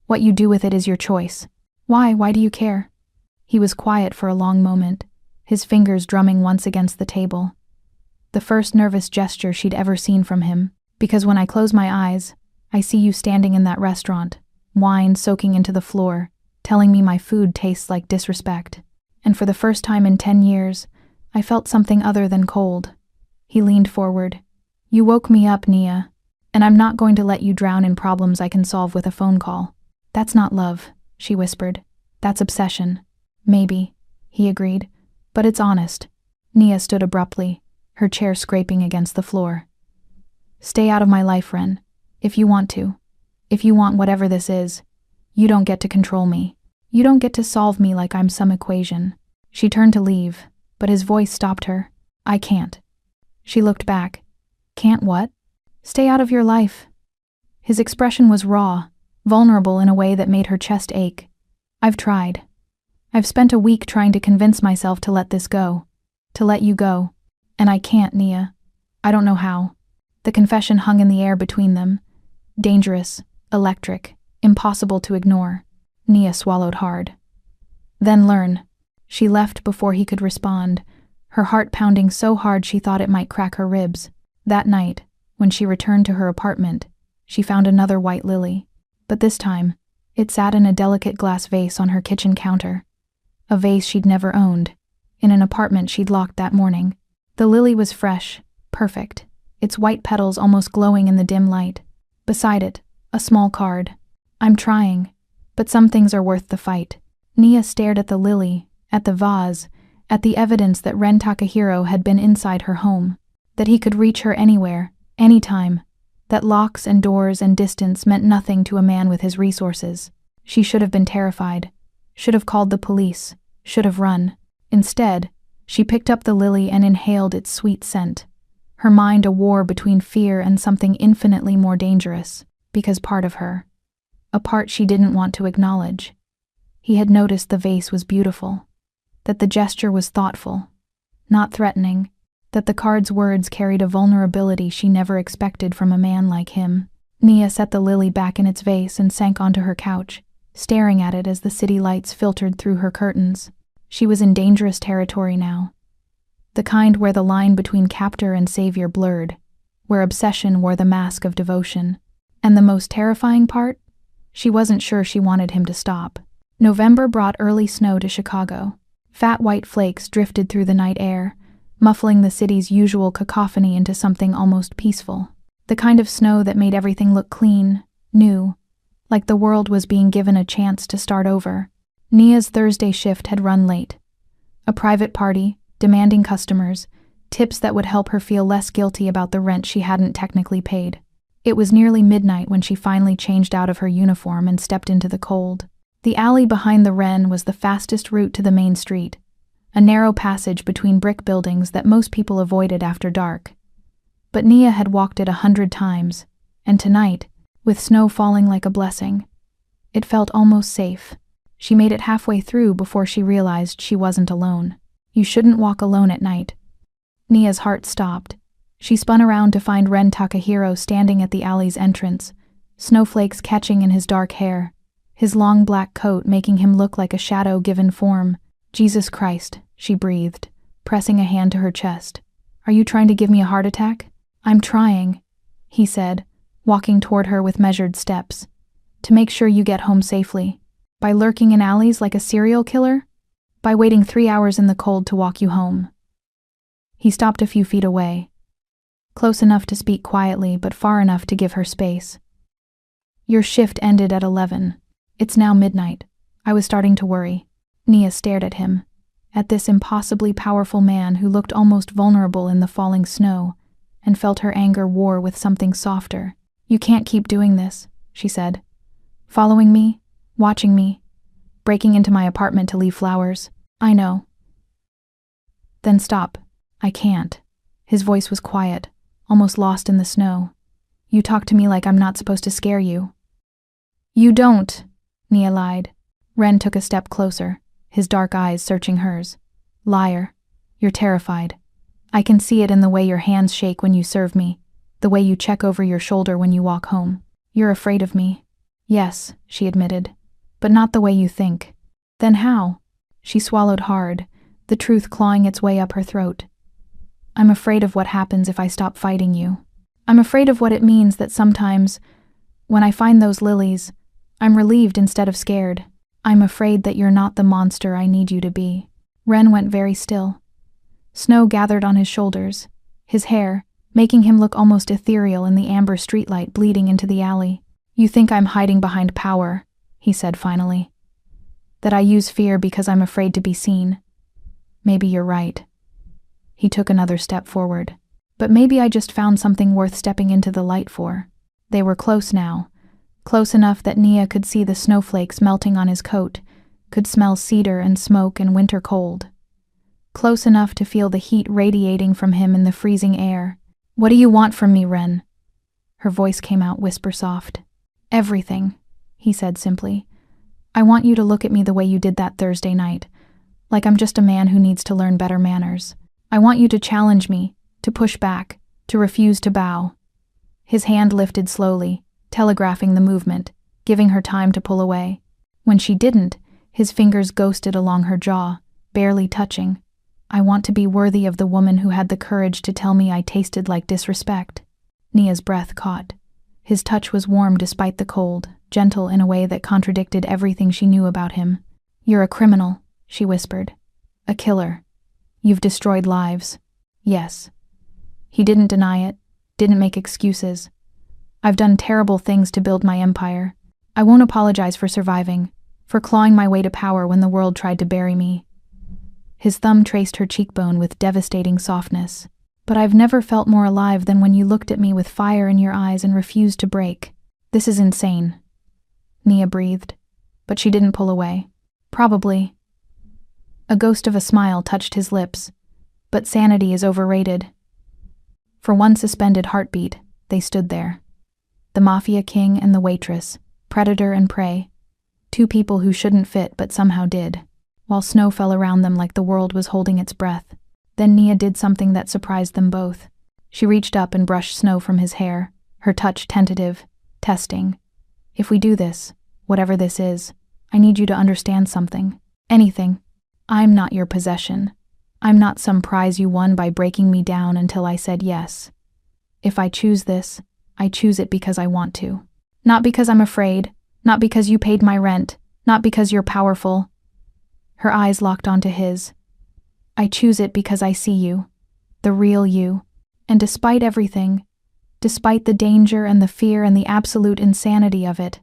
What you do with it is your choice. Why do you care? He was quiet for a long moment, his fingers drumming once against the table. The first nervous gesture she'd ever seen from him, because when I close my eyes, I see you standing in that restaurant, wine soaking into the floor, telling me my food tastes like disrespect. And for the first time in 10 years, I felt something other than cold. He leaned forward. You woke me up, Nia, and I'm not going to let you drown in problems I can solve with a phone call. That's not love, she whispered. That's obsession. Maybe, he agreed, but it's honest. Nia stood abruptly, her chair scraping against the floor. Stay out of my life, Ren, if you want to. If you want whatever this is, you don't get to control me. You don't get to solve me like I'm some equation. She turned to leave, but his voice stopped her. I can't. She looked back. Can't what? Stay out of your life. His expression was raw, vulnerable in a way that made her chest ache. I've tried. I've spent a week trying to convince myself to let this go. To let you go. And I can't, Nia. I don't know how. The confession hung in the air between them. Dangerous, electric, impossible to ignore. Nia swallowed hard. Then learn. She left before he could respond, her heart pounding so hard she thought it might crack her ribs. That night, when she returned to her apartment, she found another white lily. But this time, it sat in a delicate glass vase on her kitchen counter. A vase she'd never owned, in an apartment she'd locked that morning. The lily was fresh, perfect, its white petals almost glowing in the dim light. Beside it, a small card. I'm trying, but some things are worth the fight. Nia stared at the lily, at the vase, at the evidence that Ren Takahiro had been inside her home, that he could reach her anywhere, anytime, that locks and doors and distance meant nothing to a man with his resources. She should have been terrified, should have called the police, should have run. Instead, she picked up the lily and inhaled its sweet scent, her mind a war between fear and something infinitely more dangerous, because part of her, a part she didn't want to acknowledge. He had noticed the vase was beautiful, that the gesture was thoughtful, not threatening, that the card's words carried a vulnerability she never expected from a man like him. Nia set the lily back in its vase and sank onto her couch, staring at it as the city lights filtered through her curtains. She was in dangerous territory now. The kind where the line between captor and savior blurred, where obsession wore the mask of devotion. And the most terrifying part? She wasn't sure she wanted him to stop. November brought early snow to Chicago. Fat white flakes drifted through the night air, muffling the city's usual cacophony into something almost peaceful. The kind of snow that made everything look clean, new, like the world was being given a chance to start over. Nia's Thursday shift had run late. A private party, demanding customers, tips that would help her feel less guilty about the rent she hadn't technically paid. It was nearly midnight when she finally changed out of her uniform and stepped into the cold. The alley behind the Wren was the fastest route to the main street, a narrow passage between brick buildings that most people avoided after dark. But Nia had walked it 100 times, and tonight, with snow falling like a blessing, it felt almost safe. She made it halfway through before she realized she wasn't alone. You shouldn't walk alone at night. Nia's heart stopped. She spun around to find Ren Takahiro standing at the alley's entrance, snowflakes catching in his dark hair, his long black coat making him look like a shadow given form. Jesus Christ, she breathed, pressing a hand to her chest. Are you trying to give me a heart attack? I'm trying, he said, walking toward her with measured steps. To make sure you get home safely. By lurking in alleys like a serial killer? By waiting 3 hours in the cold to walk you home. He stopped a few feet away, close enough to speak quietly but far enough to give her space. Your shift ended at 11. It's now midnight. I was starting to worry. Nia stared at him, at this impossibly powerful man who looked almost vulnerable in the falling snow, and felt her anger war with something softer. You can't keep doing this, she said. Following me, watching me, breaking into my apartment to leave flowers. I know. Then stop. I can't. His voice was quiet, almost lost in the snow. You talk to me like I'm not supposed to scare you. You don't, Nia lied. Ren took a step closer, his dark eyes searching hers. Liar. You're terrified. I can see it in the way your hands shake when you serve me, the way you check over your shoulder when you walk home. You're afraid of me. Yes, she admitted, but not the way you think. Then how? She swallowed hard, the truth clawing its way up her throat. I'm afraid of what happens if I stop fighting you. I'm afraid of what it means that sometimes, when I find those lilies, I'm relieved instead of scared. I'm afraid that you're not the monster I need you to be. Ren went very still. Snow gathered on his shoulders, his hair, making him look almost ethereal in the amber streetlight bleeding into the alley. You think I'm hiding behind power, he said finally. That I use fear because I'm afraid to be seen. Maybe you're right. He took another step forward. But maybe I just found something worth stepping into the light for. They were close now, close enough that Nia could see the snowflakes melting on his coat, could smell cedar and smoke and winter cold. Close enough to feel the heat radiating from him in the freezing air. What do you want from me, Ren? Her voice came out whisper soft. Everything, he said simply. I want you to look at me the way you did that Thursday night, like I'm just a man who needs to learn better manners. I want you to challenge me, to push back, to refuse to bow. His hand lifted slowly, telegraphing the movement, giving her time to pull away. When she didn't, his fingers ghosted along her jaw, barely touching. I want to be worthy of the woman who had the courage to tell me I tasted like disrespect. Nia's breath caught. His touch was warm despite the cold, gentle in a way that contradicted everything she knew about him. You're a criminal, she whispered. A killer. You've destroyed lives. Yes. He didn't deny it, didn't make excuses. I've done terrible things to build my empire. I won't apologize for surviving, for clawing my way to power when the world tried to bury me. His thumb traced her cheekbone with devastating softness. But I've never felt more alive than when you looked at me with fire in your eyes and refused to break. This is insane. Nia breathed, but she didn't pull away. Probably. A ghost of a smile touched his lips, but sanity is overrated. For one suspended heartbeat, they stood there. The Mafia king and the Waitress, predator and prey. Two people who shouldn't fit but somehow did, while snow fell around them like the world was holding its breath. Then Nia did something that surprised them both. She reached up and brushed snow from his hair, her touch tentative, testing. If we do this, whatever this is, I need you to understand something. Anything. I'm not your possession. I'm not some prize you won by breaking me down until I said yes. If I choose this, I choose it because I want to. Not because I'm afraid, not because you paid my rent, not because you're powerful. Her eyes locked onto his. I choose it because I see you, the real you, and despite everything, despite the danger and the fear and the absolute insanity of it,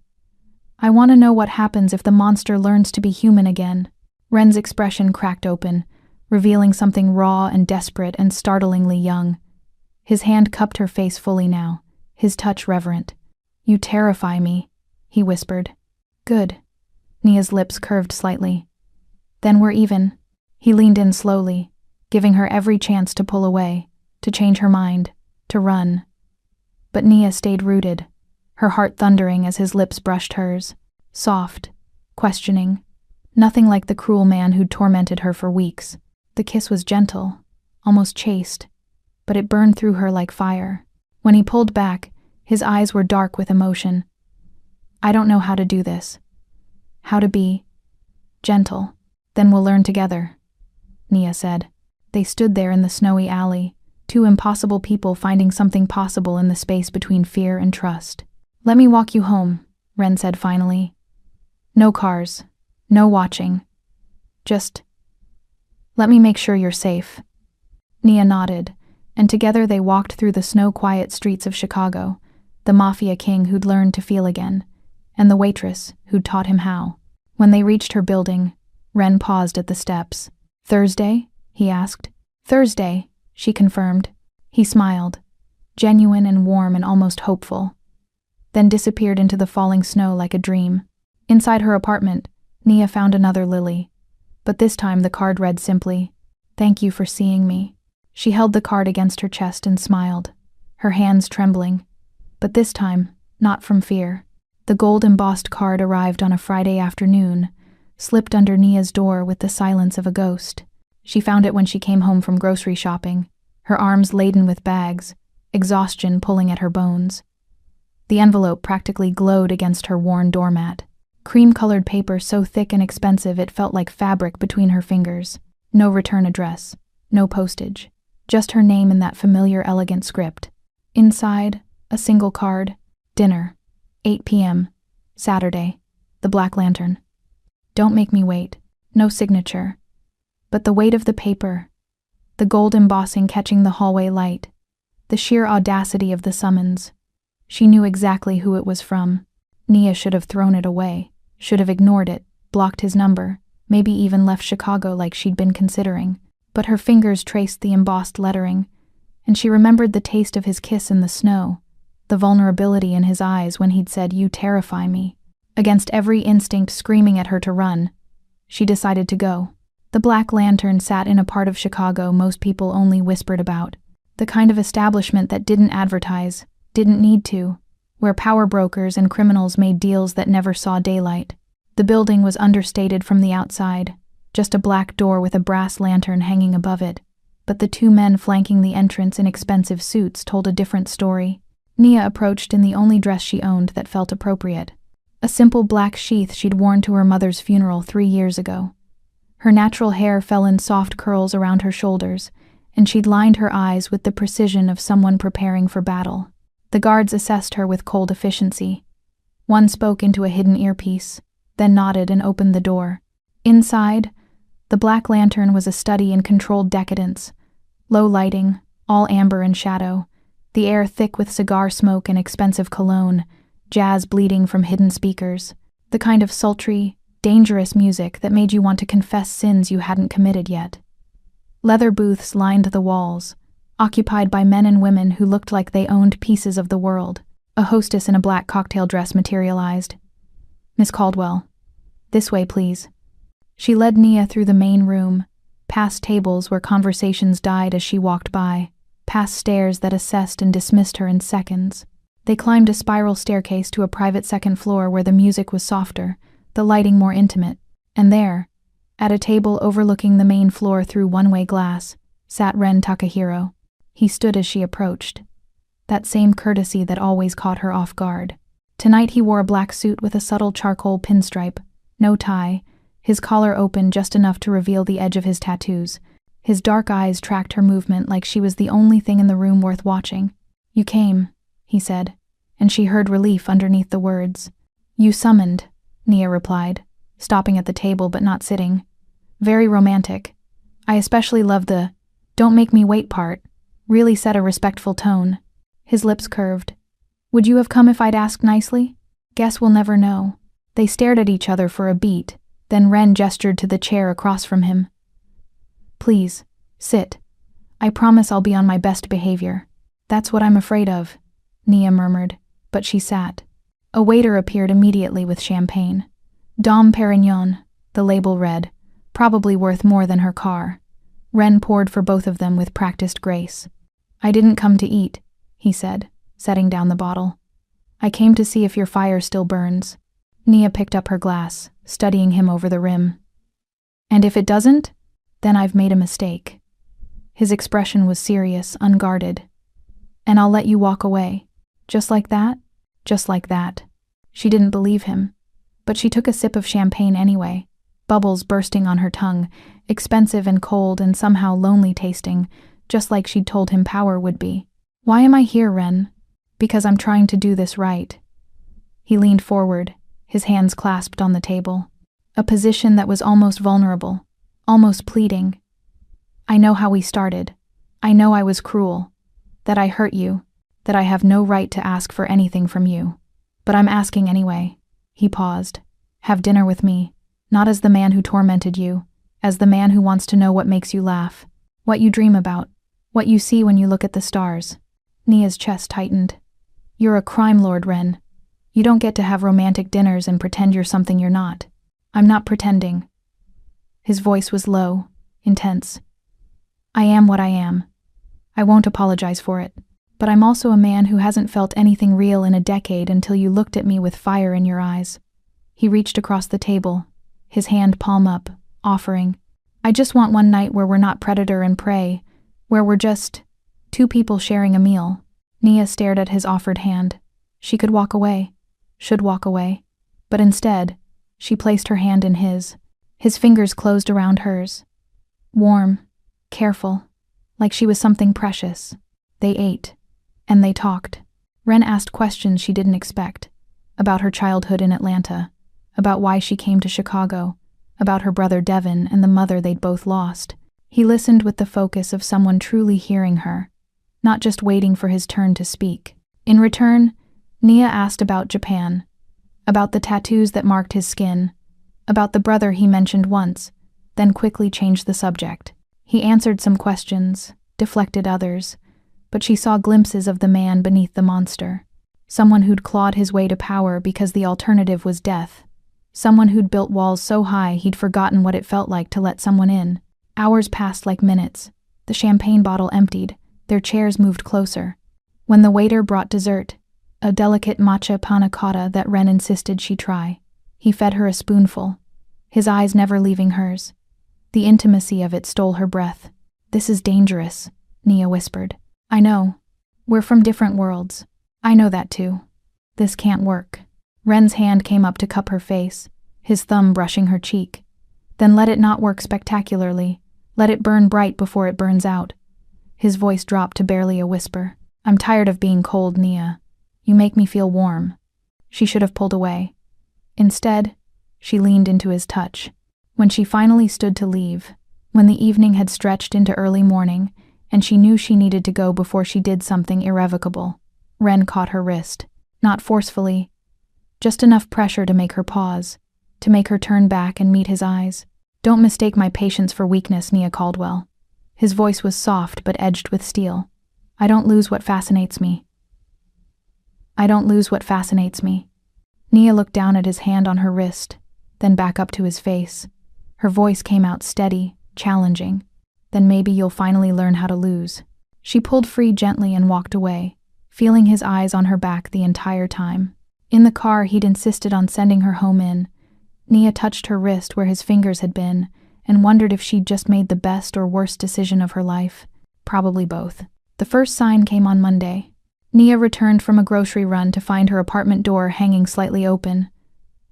I want to know what happens if the monster learns to be human again. Ren's expression cracked open, revealing something raw and desperate and startlingly young. His hand cupped her face fully now, his touch reverent. You terrify me, he whispered. Good. Nia's lips curved slightly. Then we're even. He leaned in slowly, giving her every chance to pull away, to change her mind, to run. But Nia stayed rooted, her heart thundering as his lips brushed hers, soft, questioning, nothing like the cruel man who'd tormented her for weeks. The kiss was gentle, almost chaste, but it burned through her like fire. When he pulled back, his eyes were dark with emotion. I don't know how to do this. How to be gentle. Then we'll learn together, Nia said. They stood there in the snowy alley, two impossible people finding something possible in the space between fear and trust. Let me walk you home, Ren said finally. No cars, no watching. Just let me make sure you're safe. Nia nodded, and together they walked through the snow-quiet streets of Chicago, the Mafia king who'd learned to feel again, and the waitress who'd taught him how. When they reached her building, Ren paused at the steps. Thursday? He asked. Thursday, she confirmed. He smiled, genuine and warm and almost hopeful, then disappeared into the falling snow like a dream. Inside her apartment, Nia found another lily, but this time the card read simply, "Thank you for seeing me." She held the card against her chest and smiled, her hands trembling, but this time, not from fear. The gold-embossed card arrived on a Friday afternoon, slipped under Nia's door with the silence of a ghost. She found it when she came home from grocery shopping, her arms laden with bags, exhaustion pulling at her bones. The envelope practically glowed against her worn doormat. Cream-colored paper so thick and expensive it felt like fabric between her fingers. No return address, no postage, just her name in that familiar elegant script. Inside, a single card, dinner, 8 p.m., Saturday, the Black Lantern. Don't make me wait, no signature. But the weight of the paper, the gold embossing catching the hallway light, the sheer audacity of the summons. She knew exactly who it was from. Nia should have thrown it away, should have ignored it, blocked his number, maybe even left Chicago like she'd been considering. But her fingers traced the embossed lettering, and she remembered the taste of his kiss in the snow, the vulnerability in his eyes when he'd said, "You terrify me." Against every instinct screaming at her to run, she decided to go. The Black Lantern sat in a part of Chicago most people only whispered about, the kind of establishment that didn't advertise, didn't need to, where power brokers and criminals made deals that never saw daylight. The building was understated from the outside, just a black door with a brass lantern hanging above it, but the two men flanking the entrance in expensive suits told a different story. Nia approached in the only dress she owned that felt appropriate, a simple black sheath she'd worn to her mother's funeral 3 years ago. Her natural hair fell in soft curls around her shoulders, and she'd lined her eyes with the precision of someone preparing for battle. The guards assessed her with cold efficiency. One spoke into a hidden earpiece, then nodded and opened the door. Inside, the Black Lantern was a study in controlled decadence. Low lighting, all amber and shadow, the air thick with cigar smoke and expensive cologne, jazz bleeding from hidden speakers, the kind of sultry, dangerous music that made you want to confess sins you hadn't committed yet. Leather booths lined the walls, occupied by men and women who looked like they owned pieces of the world. A hostess in a black cocktail dress materialized. "Miss Caldwell, this way, please." She led Nia through the main room, past tables where conversations died as she walked by, past stairs that assessed and dismissed her in seconds. They climbed a spiral staircase to a private second floor where the music was softer, the lighting more intimate, and there, at a table overlooking the main floor through one-way glass, sat Ren Takahiro. He stood as she approached, that same courtesy that always caught her off guard. Tonight he wore a black suit with a subtle charcoal pinstripe, no tie, his collar open just enough to reveal the edge of his tattoos. His dark eyes tracked her movement like she was the only thing in the room worth watching. "You came," he said, and she heard relief underneath the words. "You summoned," Nia replied, stopping at the table but not sitting. "Very romantic. I especially love the 'don't make me wait' part. Really set a respectful tone." His lips curved. "Would you have come if I'd asked nicely? Guess we'll never know." They stared at each other for a beat, then Ren gestured to the chair across from him. "Please, sit. I promise I'll be on my best behavior." "That's what I'm afraid of," Nia murmured, but she sat. A waiter appeared immediately with champagne. Dom Perignon, the label read, probably worth more than her car. Ren poured for both of them with practiced grace. "I didn't come to eat," he said, setting down the bottle. "I came to see if your fire still burns." Nia picked up her glass, studying him over the rim. "And if it doesn't?" Then I've made a mistake." His expression was serious, unguarded. "And I'll let you walk away. Just like that?" "Just like that." She didn't believe him, but she took a sip of champagne anyway, bubbles bursting on her tongue, expensive and cold and somehow lonely tasting, just like she'd told him power would be. "Why am I here, Ren?" "Because I'm trying to do this right." He leaned forward, his hands clasped on the table, a position that was almost vulnerable, almost pleading. "I know how we started. I know I was cruel, that I hurt you, that I have no right to ask for anything from you. But I'm asking anyway." He paused. "Have dinner with me, not as the man who tormented you, as the man who wants to know what makes you laugh, what you dream about, what you see when you look at the stars." Nia's chest tightened. "You're a crime lord, Ren. You don't get to have romantic dinners and pretend you're something you're not." "I'm not pretending." His voice was low, intense. "I am what I am. I won't apologize for it. But I'm also a man who hasn't felt anything real in a decade until you looked at me with fire in your eyes." He reached across the table, his hand palm up, offering, "I just want one night where we're not predator and prey, where we're just two people sharing a meal." Nia stared at his offered hand. She could walk away, should walk away, but instead, she placed her hand in his. His fingers closed around hers. Warm, careful, like she was something precious. They ate, and they talked. Ren asked questions she didn't expect, about her childhood in Atlanta, about why she came to Chicago, about her brother Devin and the mother they'd both lost. He listened with the focus of someone truly hearing her, not just waiting for his turn to speak. In return, Nia asked about Japan, about the tattoos that marked his skin, about the brother he mentioned once, then quickly changed the subject. He answered some questions, deflected others, but she saw glimpses of the man beneath the monster. Someone who'd clawed his way to power because the alternative was death. Someone who'd built walls so high he'd forgotten what it felt like to let someone in. Hours passed like minutes. The champagne bottle emptied. Their chairs moved closer. When the waiter brought dessert, a delicate matcha panna cotta that Ren insisted she try, he fed her a spoonful, his eyes never leaving hers. The intimacy of it stole her breath. "This is dangerous," Nia whispered. "I know. We're from different worlds. I know that too. This can't work." Ren's hand came up to cup her face, his thumb brushing her cheek. "Then let it not work spectacularly. Let it burn bright before it burns out." His voice dropped to barely a whisper. "I'm tired of being cold, Nia. You make me feel warm." She should have pulled away. Instead, she leaned into his touch. When she finally stood to leave, when the evening had stretched into early morning, and she knew she needed to go before she did something irrevocable, Ren caught her wrist. Not forcefully, just enough pressure to make her pause, to make her turn back and meet his eyes. "Don't mistake my patience for weakness, Nia Caldwell." His voice was soft but edged with steel. "I don't lose what fascinates me. I don't lose what fascinates me." Nia looked down at his hand on her wrist, then back up to his face. Her voice came out steady, challenging. "Then maybe you'll finally learn how to lose." She pulled free gently and walked away, feeling his eyes on her back the entire time. In the car, he'd insisted on sending her home in. Nia touched her wrist where his fingers had been and wondered if she'd just made the best or worst decision of her life. Probably both. The first sign came on Monday. Nia returned from a grocery run to find her apartment door hanging slightly open.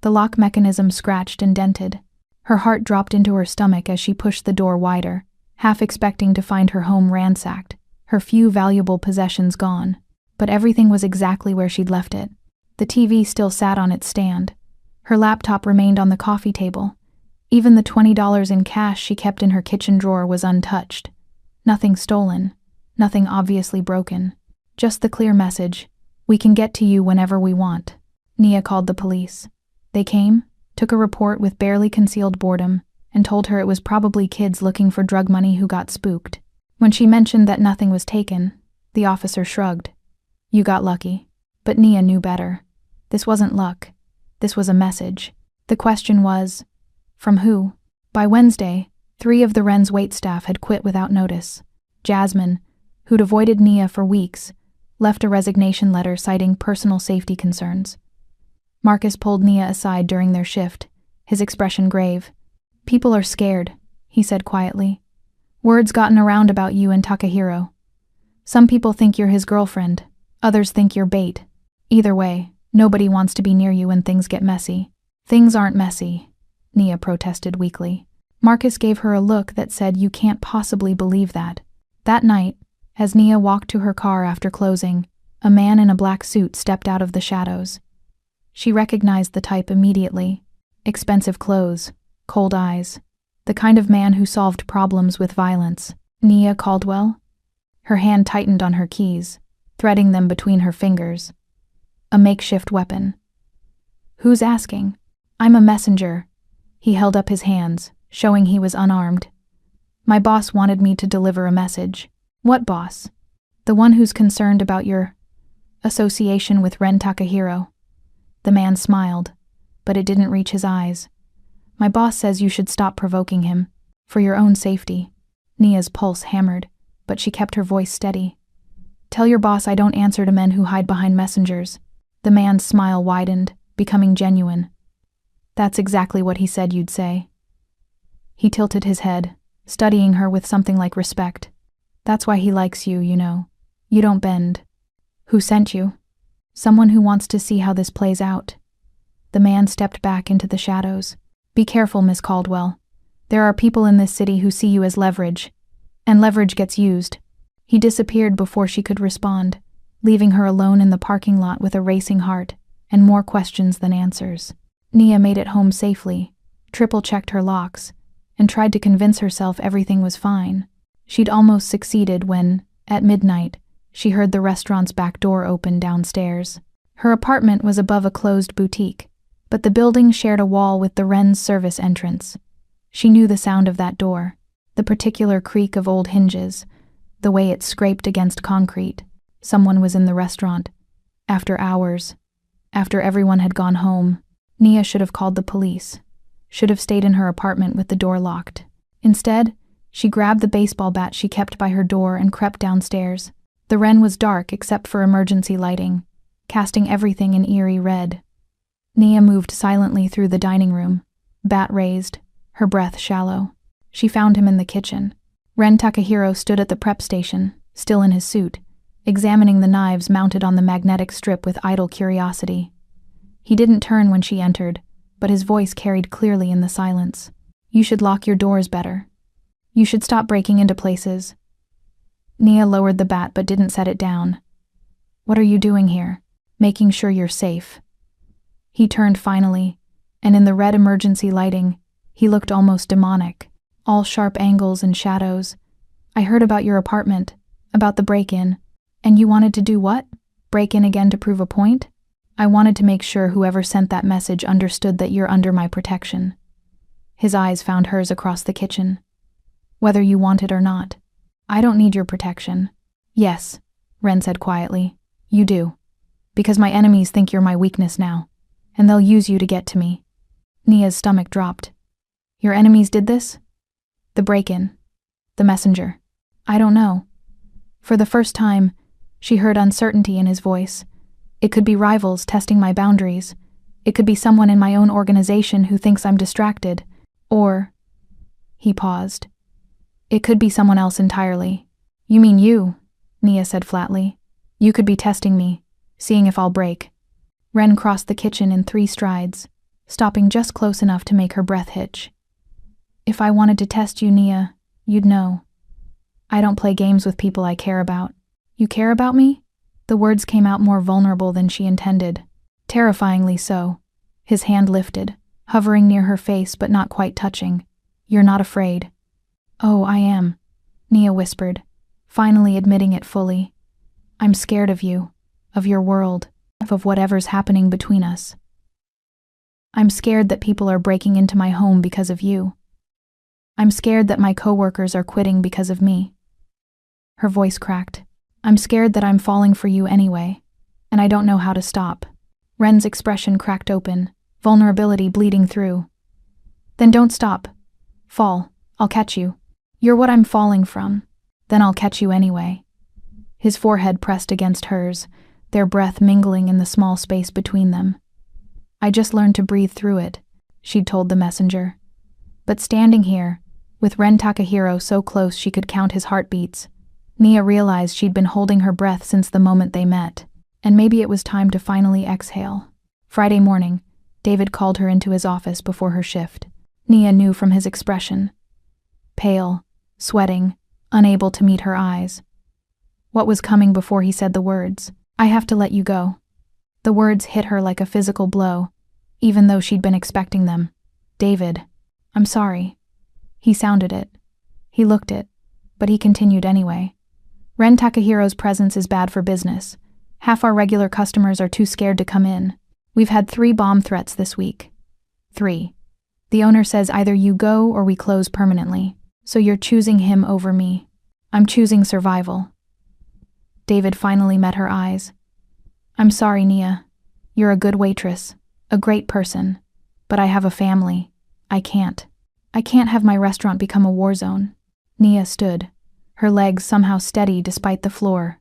The lock mechanism scratched and dented. Her heart dropped into her stomach as she pushed the door wider, half expecting to find her home ransacked, her few valuable possessions gone. But everything was exactly where she'd left it. The TV still sat on its stand. Her laptop remained on the coffee table. Even the $20 in cash she kept in her kitchen drawer was untouched. Nothing stolen, nothing obviously broken. Just the clear message, "We can get to you whenever we want." Nia called the police. They came, took a report with barely concealed boredom, and told her it was probably kids looking for drug money who got spooked. When she mentioned that nothing was taken, the officer shrugged. "You got lucky." But Nia knew better. This wasn't luck. This was a message. The question was, from who? By Wednesday, 3 of the Wren's waitstaff had quit without notice. Jasmine, who'd avoided Nia for weeks, left a resignation letter citing personal safety concerns. Marcus pulled Nia aside during their shift, his expression grave. "People are scared," he said quietly. Word's gotten around about you and Takahiro. Some people think you're his girlfriend, others think you're bait. Either way, nobody wants to be near you when things get messy. Things aren't messy, Nia protested weakly. Marcus gave her a look that said you can't possibly believe that. That night, as Nia walked to her car after closing, a man in a black suit stepped out of the shadows. She recognized the type immediately. Expensive clothes, cold eyes. The kind of man who solved problems with violence. Nia Caldwell? Her hand tightened on her keys, threading them between her fingers. A makeshift weapon. Who's asking? I'm a messenger. He held up his hands, showing he was unarmed. My boss wanted me to deliver a message. What boss? The one who's concerned about your association with Ren Takahiro. The man smiled, but it didn't reach his eyes. My boss says you should stop provoking him, for your own safety. Nia's pulse hammered, but she kept her voice steady. Tell your boss I don't answer to men who hide behind messengers. The man's smile widened, becoming genuine. That's exactly what he said you'd say. He tilted his head, studying her with something like respect. That's why he likes you, you know. You don't bend. Who sent you? Someone who wants to see how this plays out. The man stepped back into the shadows. Be careful, Miss Caldwell. There are people in this city who see you as leverage, and leverage gets used. He disappeared before she could respond, leaving her alone in the parking lot with a racing heart and more questions than answers. Nia made it home safely, triple-checked her locks, and tried to convince herself everything was fine. She'd almost succeeded when, at midnight, she heard the restaurant's back door open downstairs. Her apartment was above a closed boutique, but the building shared a wall with the Wren's service entrance. She knew the sound of that door, the particular creak of old hinges, the way it scraped against concrete. Someone was in the restaurant. After hours. After everyone had gone home. Nia should have called the police. Should have stayed in her apartment with the door locked. Instead, she grabbed the baseball bat she kept by her door and crept downstairs. The Wren was dark except for emergency lighting, casting everything in eerie red. Nia moved silently through the dining room, bat raised, her breath shallow. She found him in the kitchen. Ren Takahiro stood at the prep station, still in his suit, examining the knives mounted on the magnetic strip with idle curiosity. He didn't turn when she entered, but his voice carried clearly in the silence. You should lock your doors better. You should stop breaking into places. Nia lowered the bat but didn't set it down. What are you doing here? Making sure you're safe. He turned finally, and in the red emergency lighting, he looked almost demonic, all sharp angles and shadows. I heard about your apartment, about the break-in, and you wanted to do what? Break in again to prove a point? I wanted to make sure whoever sent that message understood that you're under my protection. His eyes found hers across the kitchen. Whether you want it or not. I don't need your protection. Yes, Ren said quietly. You do. Because my enemies think you're my weakness now, and they'll use you to get to me. Nia's stomach dropped. Your enemies did this? The break-in. The messenger. I don't know. For the first time, she heard uncertainty in his voice. It could be rivals testing my boundaries. It could be someone in my own organization who thinks I'm distracted. Or... He paused. It could be someone else entirely. You mean you, Nia said flatly. You could be testing me, seeing if I'll break. Ren crossed the kitchen in 3 strides, stopping just close enough to make her breath hitch. If I wanted to test you, Nia, you'd know. I don't play games with people I care about. You care about me? The words came out more vulnerable than she intended. Terrifyingly so. His hand lifted, hovering near her face but not quite touching. You're not afraid. Oh, I am, Nia whispered, finally admitting it fully. I'm scared of you, of your world, of whatever's happening between us. I'm scared that people are breaking into my home because of you. I'm scared that my coworkers are quitting because of me. Her voice cracked. I'm scared that I'm falling for you anyway, and I don't know how to stop. Ren's expression cracked open, vulnerability bleeding through. Then don't stop. Fall. I'll catch you. You're what I'm falling from. Then I'll catch you anyway. His forehead pressed against hers, their breath mingling in the small space between them. I just learned to breathe through it, she'd told the messenger. But standing here, with Ren Takahiro so close she could count his heartbeats. Nia realized she'd been holding her breath since the moment they met, and maybe it was time to finally exhale. Friday morning, David called her into his office before her shift. Nia knew from his expression. Pale, sweating, unable to meet her eyes. What was coming before he said the words? "I have to let you go." The words hit her like a physical blow, even though she'd been expecting them. "David, I'm sorry." He sounded it. He looked it, but he continued anyway. "Ren Takahiro's presence is bad for business. Half our regular customers are too scared to come in. We've had 3 bomb threats this week. 3. The owner says either you go or we close permanently. So you're choosing him over me. I'm choosing survival." David finally met her eyes. "I'm sorry, Nia. You're a good waitress, a great person, but I have a family. I can't have my restaurant become a war zone." Nia stood, her legs somehow steady despite the floor,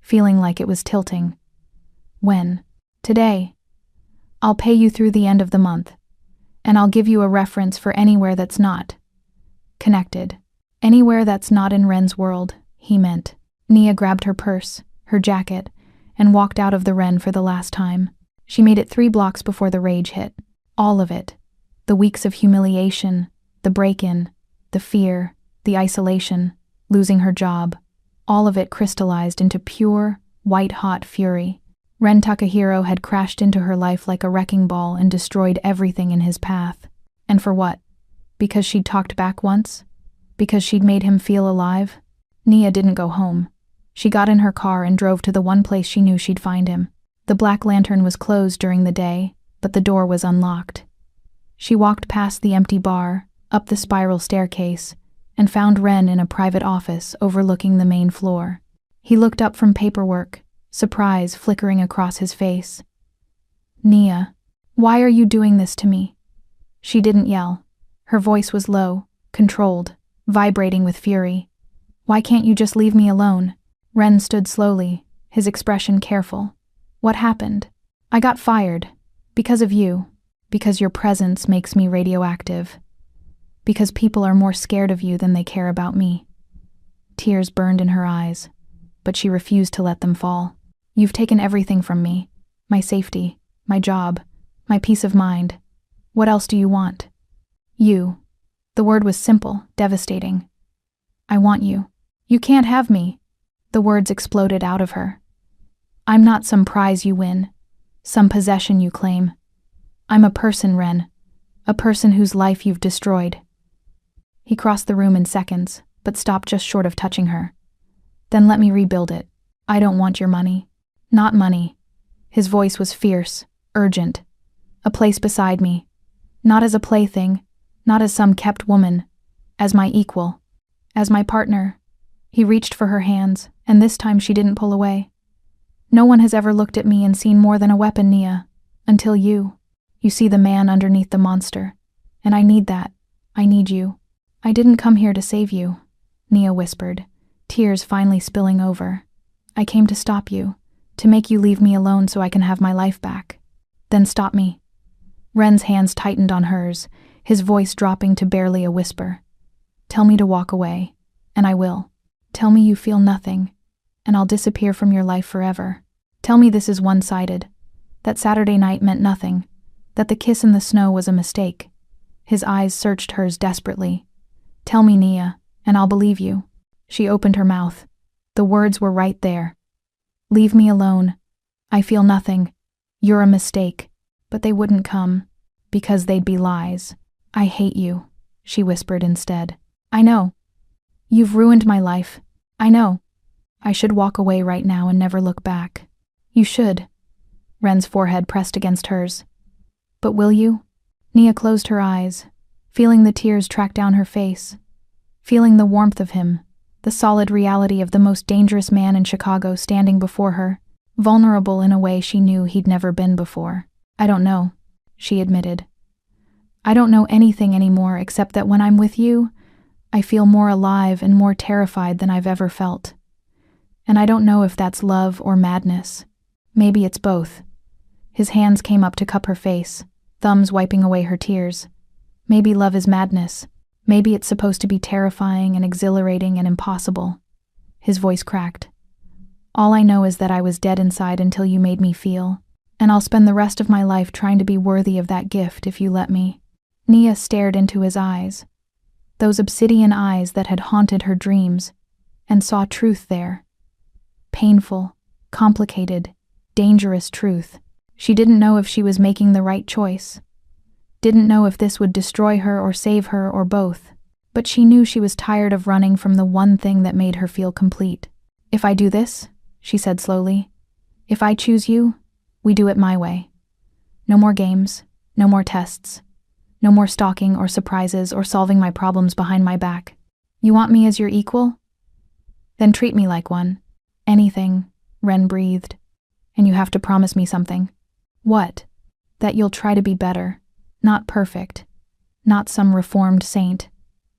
feeling like it was tilting. "When?" "Today. I'll pay you through the end of the month, and I'll give you a reference for anywhere that's not connected. Anywhere that's not in Ren's world," he meant. Nia grabbed her purse, her jacket, and walked out of the Ren for the last time. She made it 3 blocks before the rage hit. All of it. The weeks of humiliation, the break-in, the fear, the isolation, losing her job. All of it crystallized into pure, white-hot fury. Ren Takahiro had crashed into her life like a wrecking ball and destroyed everything in his path. And for what? Because she'd talked back once? Because she'd made him feel alive? Nia didn't go home. She got in her car and drove to the one place she knew she'd find him. The Black Lantern was closed during the day, but the door was unlocked. She walked past the empty bar, up the spiral staircase, and found Ren in a private office overlooking the main floor. He looked up from paperwork, surprise flickering across his face. "Nia, why are you doing this to me?" She didn't yell. Her voice was low, controlled, vibrating with fury. "Why can't you just leave me alone?" Ren stood slowly, his expression careful. "What happened?" "I got fired. Because of you. Because your presence makes me radioactive. Because people are more scared of you than they care about me." Tears burned in her eyes, but she refused to let them fall. "You've taken everything from me. My safety, my job, my peace of mind. What else do you want?" "You." The word was simple, devastating. "I want you." "You can't have me." The words exploded out of her. "I'm not some prize you win, some possession you claim. I'm a person, Ren, a person whose life you've destroyed." He crossed the room in seconds, but stopped just short of touching her. "Then let me rebuild it. I don't want your money." "Not money." His voice was fierce, urgent. "A place beside me. Not as a plaything, not as some kept woman. As my equal. As my partner." He reached for her hands, and this time she didn't pull away. "No one has ever looked at me and seen more than a weapon, Nia. Until you. You see the man underneath the monster. And I need that. I need you." "I didn't come here to save you," Nia whispered, tears finally spilling over. "I came to stop you, to make you leave me alone so I can have my life back." "Then stop me." Ren's hands tightened on hers, his voice dropping to barely a whisper. "Tell me to walk away, and I will. Tell me you feel nothing, and I'll disappear from your life forever. Tell me this is one-sided, that Saturday night meant nothing, that the kiss in the snow was a mistake." His eyes searched hers desperately. "Tell me, Nia, and I'll believe you." She opened her mouth. The words were right there. "Leave me alone. I feel nothing. You're a mistake." But they wouldn't come, because they'd be lies. "I hate you," she whispered instead. "I know. You've ruined my life. I know. I should walk away right now and never look back." "You should." Ren's forehead pressed against hers. "But will you?" Nia closed her eyes, feeling the tears track down her face, feeling the warmth of him, the solid reality of the most dangerous man in Chicago standing before her, vulnerable in a way she knew he'd never been before. "I don't know," she admitted. "I don't know anything anymore except that when I'm with you, I feel more alive and more terrified than I've ever felt. And I don't know if that's love or madness. Maybe it's both." His hands came up to cup her face, thumbs wiping away her tears. "Maybe love is madness. Maybe it's supposed to be terrifying and exhilarating and impossible. His voice cracked. All I know is that I was dead inside until you made me feel, and I'll spend the rest of my life trying to be worthy of that gift if you let me. Nia stared into his eyes, those obsidian eyes that had haunted her dreams, and saw truth there. Painful, complicated, dangerous truth. She didn't know if she was making the right choice. Didn't know if this would destroy her or save her or both. But she knew she was tired of running from the one thing that made her feel complete. If I do this, she said slowly, if I choose you, we do it my way. No more games, no more tests, no more stalking or surprises or solving my problems behind my back. You want me as your equal? Then treat me like one. Anything, Ren breathed. And you have to promise me something. What? That you'll try to be better. Not perfect. Not some reformed saint.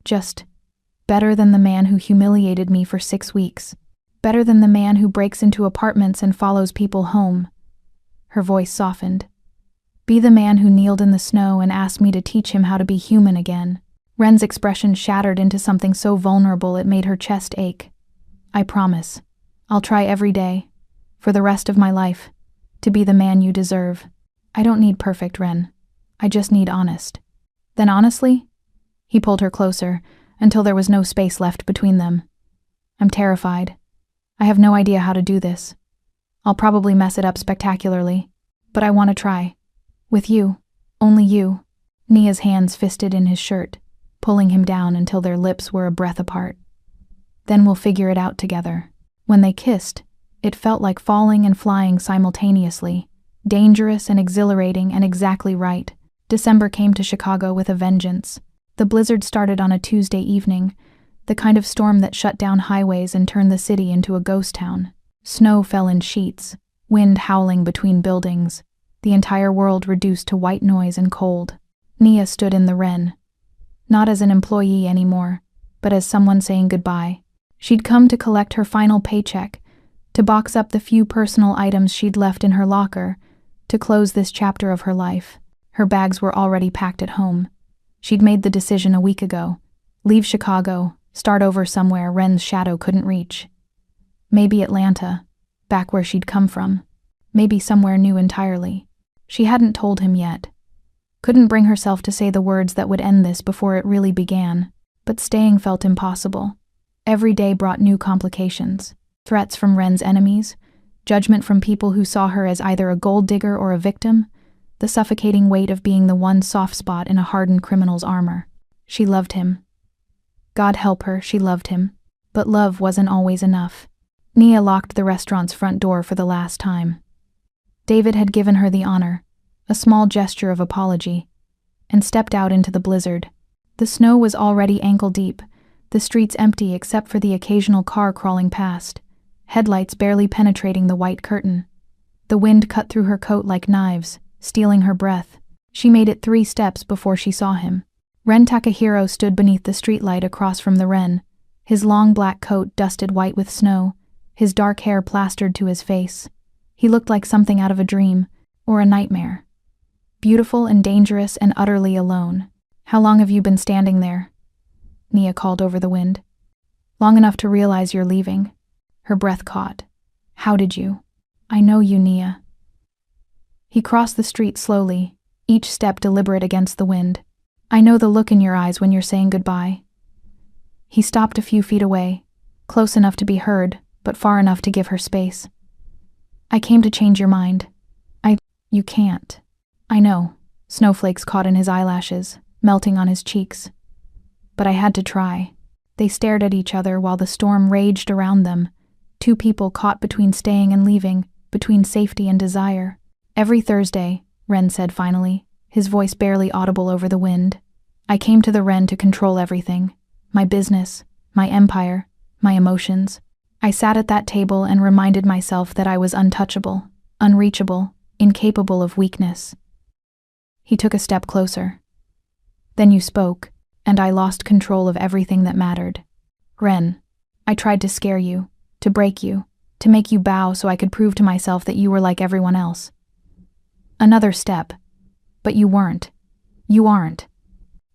Just better than the man who humiliated me for 6 weeks. Better than the man who breaks into apartments and follows people home. Her voice softened. Be the man who kneeled in the snow and asked me to teach him how to be human again. Ren's expression shattered into something so vulnerable it made her chest ache. I promise. I'll try every day, for the rest of my life, to be the man you deserve. I don't need perfect, Ren. I just need honest. Then honestly? He pulled her closer, until there was no space left between them. I'm terrified. I have no idea how to do this. I'll probably mess it up spectacularly, but I want to try. With you. Only you. Nia's hands fisted in his shirt, pulling him down until their lips were a breath apart. Then we'll figure it out together. When they kissed, it felt like falling and flying simultaneously, dangerous and exhilarating and exactly right. December came to Chicago with a vengeance. The blizzard started on a Tuesday evening, the kind of storm that shut down highways and turned the city into a ghost town. Snow fell in sheets, wind howling between buildings, the entire world reduced to white noise and cold. Nia stood in the Ren, not as an employee anymore, but as someone saying goodbye. She'd come to collect her final paycheck, to box up the few personal items she'd left in her locker, to close this chapter of her life. Her bags were already packed at home. She'd made the decision a week ago. Leave Chicago, start over somewhere Ren's shadow couldn't reach. Maybe Atlanta, back where she'd come from. Maybe somewhere new entirely. She hadn't told him yet. Couldn't bring herself to say the words that would end this before it really began. But staying felt impossible. Every day brought new complications. Threats from Ren's enemies, judgment from people who saw her as either a gold digger or a victim, the suffocating weight of being the one soft spot in a hardened criminal's armor. She loved him. God help her, she loved him. But love wasn't always enough. Nia locked the restaurant's front door for the last time. David had given her the honor, a small gesture of apology, and stepped out into the blizzard. The snow was already ankle-deep, the streets empty except for the occasional car crawling past, headlights barely penetrating the white curtain. The wind cut through her coat like knives, stealing her breath. She made it 3 steps before she saw him. Ren Takahiro stood beneath the streetlight across from the Ren, his long black coat dusted white with snow, his dark hair plastered to his face. He looked like something out of a dream, or a nightmare. Beautiful and dangerous and utterly alone. How long have you been standing there? Nia called over the wind. Long enough to realize you're leaving. Her breath caught. How did you? I know you, Nia. He crossed the street slowly, each step deliberate against the wind. I know the look in your eyes when you're saying goodbye. He stopped a few feet away, close enough to be heard, but far enough to give her space. I came to change your mind. You can't. I know. Snowflakes caught in his eyelashes, melting on his cheeks. But I had to try. They stared at each other while the storm raged around them, 2 people caught between staying and leaving, between safety and desire. Every Thursday, Ren said finally, his voice barely audible over the wind. I came to the Ren to control everything. My business, my empire, my emotions. I sat at that table and reminded myself that I was untouchable, unreachable, incapable of weakness. He took a step closer. Then you spoke, and I lost control of everything that mattered. Ren, I tried to scare you, to break you, to make you bow so I could prove to myself that you were like everyone else. Another step. But you weren't. You aren't.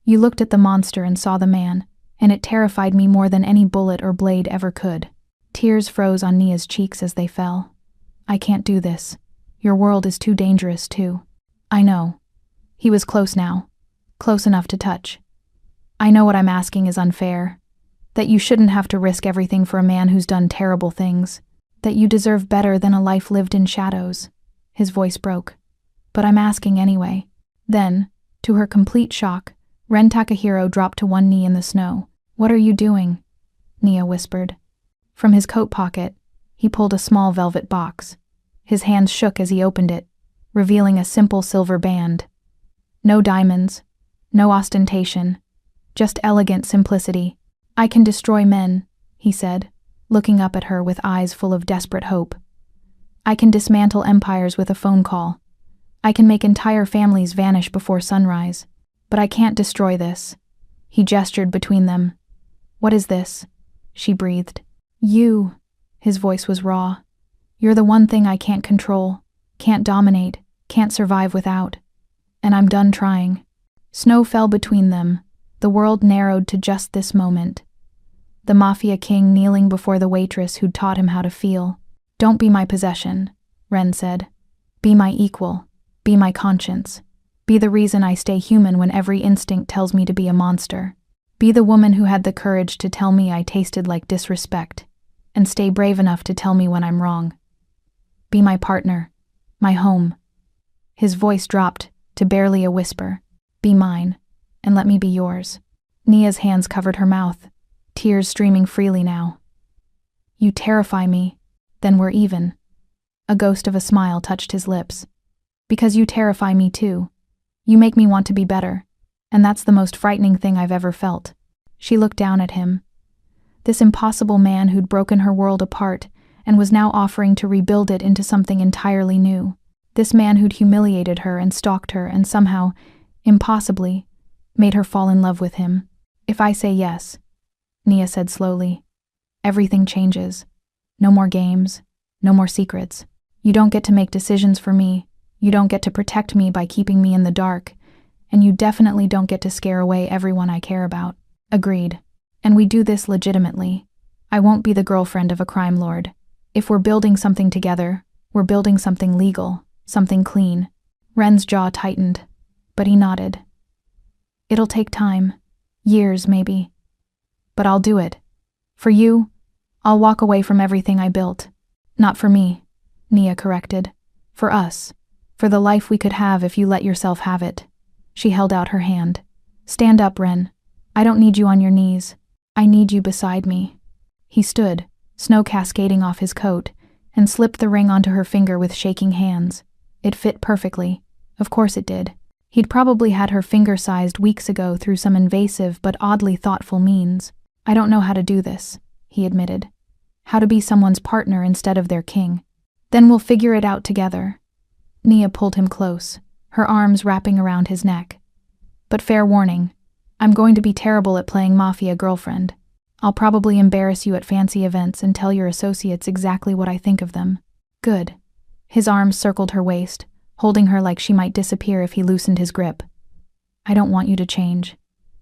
You looked at the monster and saw the man, and it terrified me more than any bullet or blade ever could. Tears froze on Nia's cheeks as they fell. I can't do this. Your world is too dangerous too. I know. He was close now. Close enough to touch. I know what I'm asking is unfair. That you shouldn't have to risk everything for a man who's done terrible things. That you deserve better than a life lived in shadows. His voice broke. But I'm asking anyway. Then, to her complete shock, Ren Takahiro dropped to one knee in the snow. What are you doing? Nia whispered. From his coat pocket, he pulled a small velvet box. His hands shook as he opened it, revealing a simple silver band. No diamonds, no ostentation, just elegant simplicity. I can destroy men, he said, looking up at her with eyes full of desperate hope. I can dismantle empires with a phone call. I can make entire families vanish before sunrise. But I can't destroy this. He gestured between them. What is this? She breathed. You. His voice was raw. You're the one thing I can't control, can't dominate, can't survive without. And I'm done trying. Snow fell between them. The world narrowed to just this moment. The Mafia king kneeling before the waitress who'd taught him how to feel. Don't be my possession, Ren said. Be my equal. Be my conscience. Be the reason I stay human when every instinct tells me to be a monster. Be the woman who had the courage to tell me I tasted like disrespect, and stay brave enough to tell me when I'm wrong. Be my partner, my home. His voice dropped to barely a whisper. Be mine, and let me be yours. Nia's hands covered her mouth, tears streaming freely now. You terrify me, then we're even. A ghost of a smile touched his lips. Because you terrify me too. You make me want to be better, and that's the most frightening thing I've ever felt. She looked down at him. This impossible man who'd broken her world apart and was now offering to rebuild it into something entirely new. This man who'd humiliated her and stalked her and somehow, impossibly, made her fall in love with him. If I say yes, Nia said slowly, everything changes. No more games, no more secrets. You don't get to make decisions for me. You don't get to protect me by keeping me in the dark, and you definitely don't get to scare away everyone I care about. Agreed. And we do this legitimately. I won't be the girlfriend of a crime lord. If we're building something together, we're building something legal, something clean. Ren's jaw tightened, but he nodded. It'll take time. Years, maybe. But I'll do it. For you, I'll walk away from everything I built. Not for me, Nia corrected. For us. For the life we could have if you let yourself have it. She held out her hand. Stand up, Ren. I don't need you on your knees. I need you beside me. He stood, snow cascading off his coat, and slipped the ring onto her finger with shaking hands. It fit perfectly. Of course it did. He'd probably had her finger sized weeks ago through some invasive but oddly thoughtful means. I don't know how to do this, he admitted. How to be someone's partner instead of their king. Then we'll figure it out together. Nia pulled him close, her arms wrapping around his neck. But fair warning, I'm going to be terrible at playing Mafia girlfriend. I'll probably embarrass you at fancy events and tell your associates exactly what I think of them. Good. His arms circled her waist, holding her like she might disappear if he loosened his grip. I don't want you to change.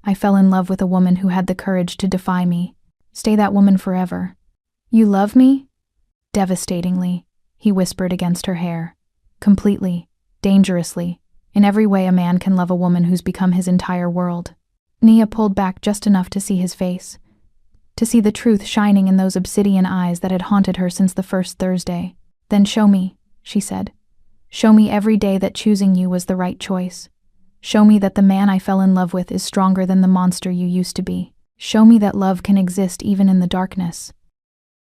I fell in love with a woman who had the courage to defy me. Stay that woman forever. You love me? Devastatingly, he whispered against her hair. Completely, dangerously, in every way a man can love a woman who's become his entire world. Nia pulled back just enough to see his face, to see the truth shining in those obsidian eyes that had haunted her since the first Thursday. Then show me, she said. Show me every day that choosing you was the right choice. Show me that the man I fell in love with is stronger than the monster you used to be. Show me that love can exist even in the darkness.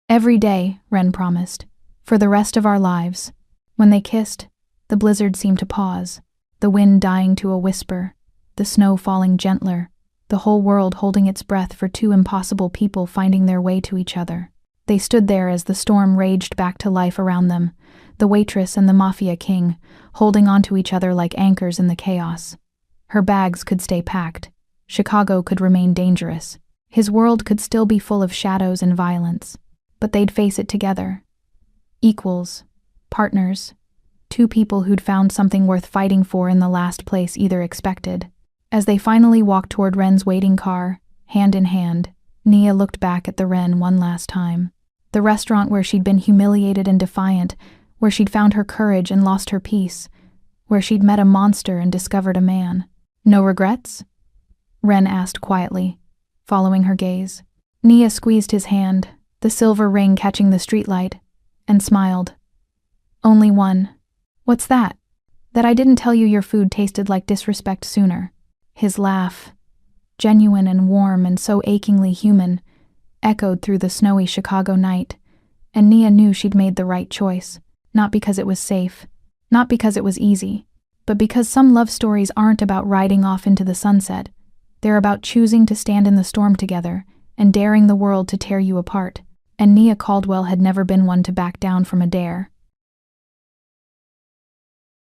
Every day, Ren promised, for the rest of our lives. When they kissed, the blizzard seemed to pause, the wind dying to a whisper, the snow falling gentler, the whole world holding its breath for two impossible people finding their way to each other. They stood there as the storm raged back to life around them, the waitress and the Mafia king, holding onto each other like anchors in the chaos. Her bags could stay packed. Chicago could remain dangerous. His world could still be full of shadows and violence. But they'd face it together. Equals. Partners. Two people who'd found something worth fighting for in the last place either expected. As they finally walked toward Ren's waiting car, hand in hand, Nia looked back at the Ren one last time. The restaurant where she'd been humiliated and defiant, where she'd found her courage and lost her peace, where she'd met a monster and discovered a man. No regrets? Ren asked quietly, following her gaze. Nia squeezed his hand, the silver ring catching the streetlight, and smiled. Only one. What's that? That I didn't tell you your food tasted like disrespect sooner. His laugh, genuine and warm and so achingly human, echoed through the snowy Chicago night, and Nia knew she'd made the right choice, not because it was safe, not because it was easy, but because some love stories aren't about riding off into the sunset. They're about choosing to stand in the storm together and daring the world to tear you apart. And Nia Caldwell had never been one to back down from a dare.